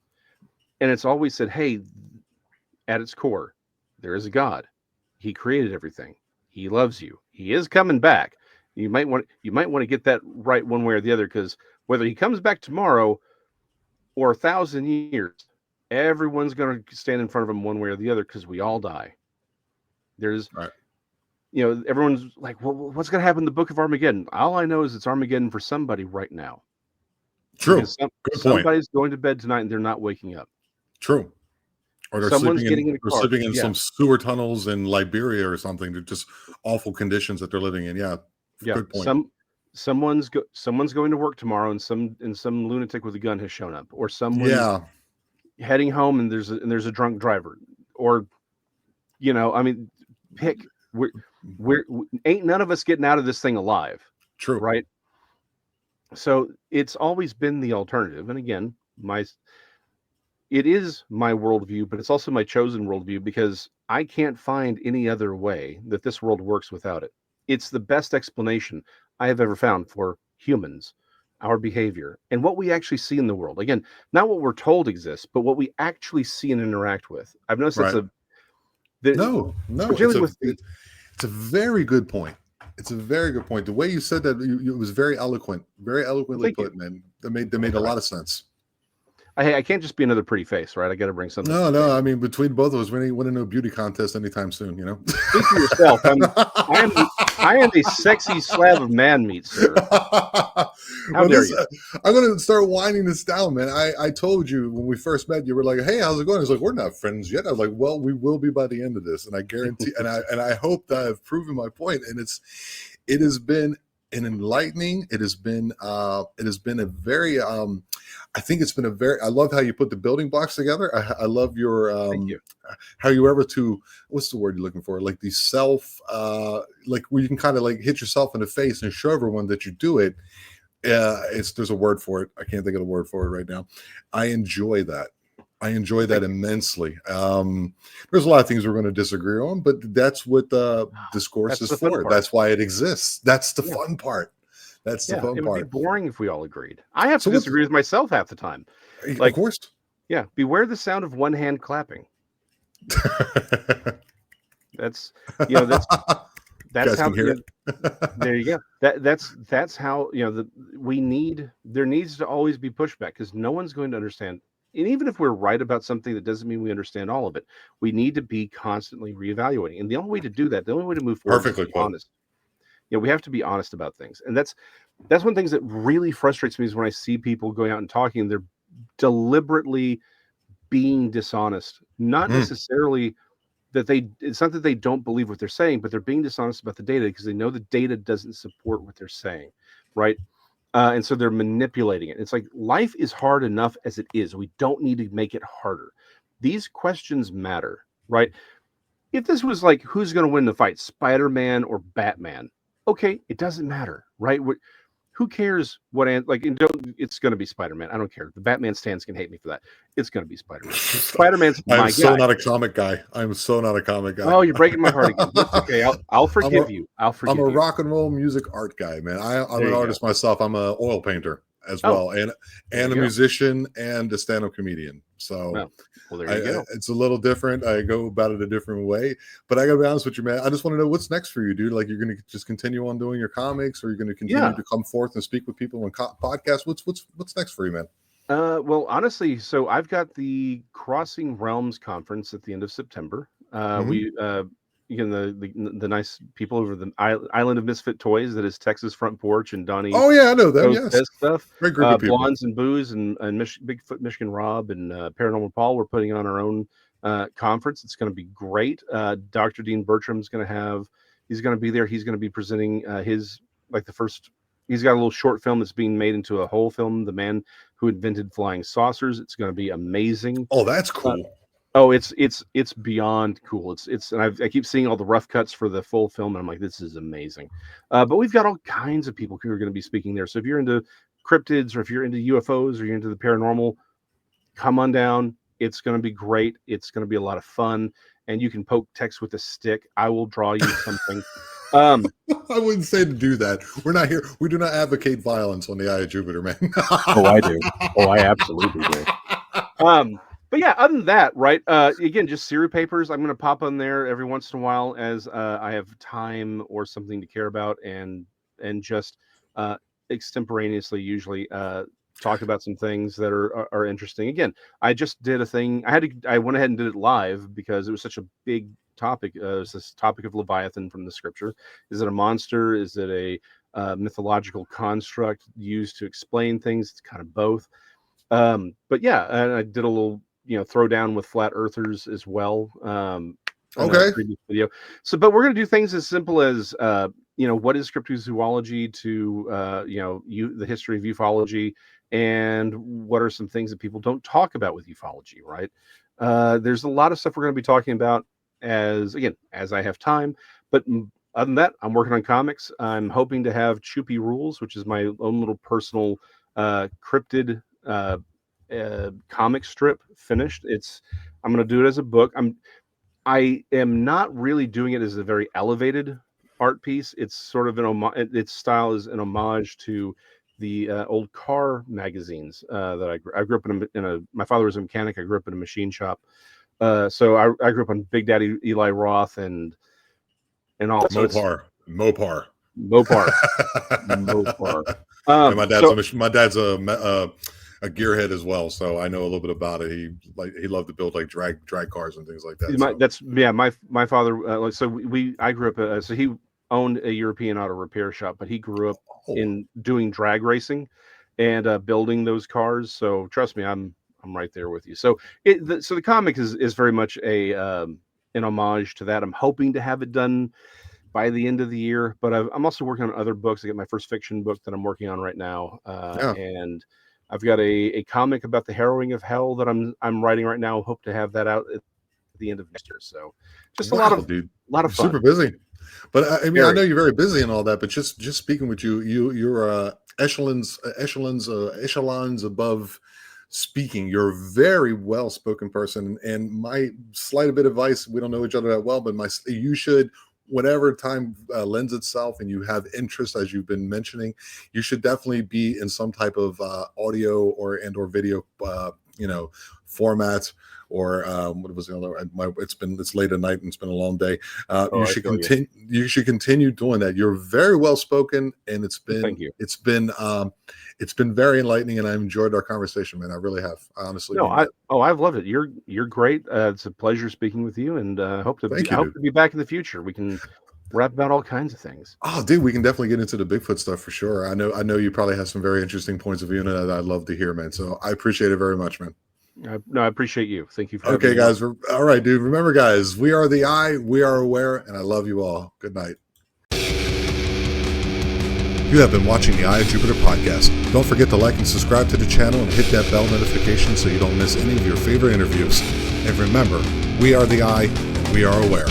And it's always said, hey, at its core, there is a God. He created everything. He loves you. He is coming back. You might want to get that right one way or the other, because whether he comes back tomorrow or 1,000 years, everyone's going to stand in front of him one way or the other, because we all die. There's, everyone's like, well, what's going to happen in the Book of Armageddon? All I know is it's Armageddon for somebody right now. True. Somebody's going to bed tonight and they're not waking up. True. Or they're Someone's sleeping in yeah. some sewer tunnels in Liberia or something. They're just awful conditions that they're living in. Yeah. Good point. Someone's going to work tomorrow and some lunatic with a gun has shown up, or someone's heading home and there's a drunk driver, or pick. We're ain't none of us getting out of this thing alive. True. Right. So it's always been the alternative. And again, it is my worldview, but it's also my chosen worldview because I can't find any other way that this world works without it. It's the best explanation I have ever found for humans, our behavior, and what we actually see in the world. Again, not what we're told exists, but what we actually see and interact with. I've noticed that's Right. No, particularly with the it's a very good point. It's a very good point. The way you said that, it was very eloquently thank you. put, man. That made a lot of sense. I can't just be another pretty face, right? I got to bring something. No. I mean, between both of us, we ain't winning no beauty contest anytime soon. You know. Speak for yourself. I am a sexy slab of man meat, sir. How dare you? I'm going to start winding this down, man. I told you when we first met, you were like, "Hey, how's it going?" I was like, "We're not friends yet." I was like, "Well, we will be by the end of this," and I guarantee, and I hope that I've proven my point. And it has been an enlightening. It has been a very I think it's been a very. I love how you put the building blocks together. I love your Thank you. how you were able to, what's the word you're looking for? Like the self, like where you can kind of like hit yourself in the face and show everyone that you do it. There's a word for it. I can't think of the word for it right now. I enjoy that. I enjoy that immensely. There's a lot of things we're going to disagree on, but that's what discourse is for. That's why it exists. That's the fun part. That's the fun part. It would be boring if we all agreed. I have to disagree with myself half the time. Of course. Yeah. Beware the sound of one hand clapping. That's how hear it. There you go. That's how there needs to always be pushback because no one's going to understand. And even if we're right about something, that doesn't mean we understand all of it. We need to be constantly reevaluating. And the only way to do that, the only way to move forward is to be honest. We have to be honest about things. And that's one of the things that really frustrates me is when I see people going out and talking, they're deliberately being dishonest. Not necessarily it's not that they don't believe what they're saying, but they're being dishonest about the data because they know the data doesn't support what they're saying. Right. And so they're manipulating it. It's like life is hard enough as it is. We don't need to make it harder. These questions matter, right? If this was like, who's going to win the fight, Spider-Man or Batman? Okay, it doesn't matter, right? Who cares what? It's going to be Spider-Man. I don't care. The Batman stands can hate me for that. It's going to be Spider-Man. Spider-Man's my guy. I'm so not a comic guy. Oh, you're breaking my heart again. It's okay. I'll forgive you. I'm a rock and roll music art guy, man. I'm an artist myself. I'm an oil painter as well, and a musician and a stand-up comedian. So there you go. It's a little different. I go about it a different way, but I gotta be honest with you, man. I just want to know what's next for you, dude. Like, you're gonna just continue on doing your comics, or you're gonna continue to come forth and speak with people on podcasts. What's next for you, man? Well, honestly, so I've got the Crossing Realms conference at the end of September. We the nice people over the Island of Misfit Toys, that is Texas Front Porch, and Donnie. Oh yeah, I know them. Yes, stuff. Great group of people. Blondes and Booze and Bigfoot Michigan Rob and Paranormal Paul. We're putting on our own conference. It's going to be great. Dr. Dean Bertram's going to he's going to be there. He's going to be presenting he's got a little short film that's being made into a whole film, The Man Who Invented Flying Saucers. It's going to be amazing. Oh, that's cool. It's beyond cool. And I keep seeing all the rough cuts for the full film, and I'm like, this is amazing. But we've got all kinds of people who are going to be speaking there. So if you're into cryptids, or if you're into UFOs, or you're into the paranormal, come on down. It's going to be great. It's going to be a lot of fun, and you can poke text with a stick. I will draw you something. I wouldn't say to do that. We're not here. We do not advocate violence on the Eye of Jupiter, man. Oh, I do. Oh, I absolutely do. But yeah, other than that, right? Again, just Siri papers. I'm going to pop on there every once in a while as I have time or something to care about, and just extemporaneously, usually talk about some things that are interesting. Again, I just did a thing. I went ahead and did it live because it was such a big topic. It was this topic of Leviathan from the scripture. Is it a monster? Is it a mythological construct used to explain things? It's kind of both. But yeah, and I did a little throw down with flat earthers as well. Okay. Previous video. So, but we're going to do things as simple as what is cryptozoology to the history of ufology, and what are some things that people don't talk about with ufology, right? There's a lot of stuff we're going to be talking about as I have time. But other than that, I'm working on comics. I'm hoping to have Choopy Rules, which is my own little personal cryptid comic strip finished. I'm going to do it as a book. I am not really doing it as a very elevated art piece. It's sort of its style is an homage to the old car magazines that I grew up my father was a mechanic. I grew up in a machine shop. So I grew up on Big Daddy Eli Roth and all. Mopar. Mopar. And my dad's a gearhead as well, so I know a little bit about it. He loved to build like drag cars and things like that. My father. I grew up. So he owned a European auto repair shop, but he grew up in doing drag racing and building those cars. So trust me, I'm right there with you. So the comic is very much an homage to that. I'm hoping to have it done by the end of the year, but I'm also working on other books. I got my first fiction book that I'm working on right now, and I've got a comic about the harrowing of hell that I'm writing right now. Hope to have that out at the end of next year. So just a lot of fun. Super busy. But I mean, I know you're very busy and all that, but just speaking with you're echelons above speaking. You're a very well-spoken person, and my slight bit of advice, we don't know each other that well, but you should, whatever time lends itself and you have interest, as you've been mentioning, you should definitely be in some type of audio or video format, or what was the other? It's late at night and it's been a long day. You should continue doing that. You're very well spoken, and it's been Thank you. It's been very enlightening, and I enjoyed our conversation, man. I really have. I honestly. I've loved it. You're great. It's a pleasure speaking with you, and I hope to be back in the future. We can rap about all kinds of things. Oh, dude, we can definitely get into the Bigfoot stuff for sure. I know you probably have some very interesting points of view, and that I'd love to hear, man. So I appreciate it very much, man. I appreciate you. Thank you for okay, guys. All right, dude. Remember, guys, we are the eye, we are aware, and I love you all. Good night. You have been watching the Eye of Jupiter podcast. Don't forget to like and subscribe to the channel and hit that bell notification so you don't miss any of your favorite interviews. And remember, we are the eye, we are aware.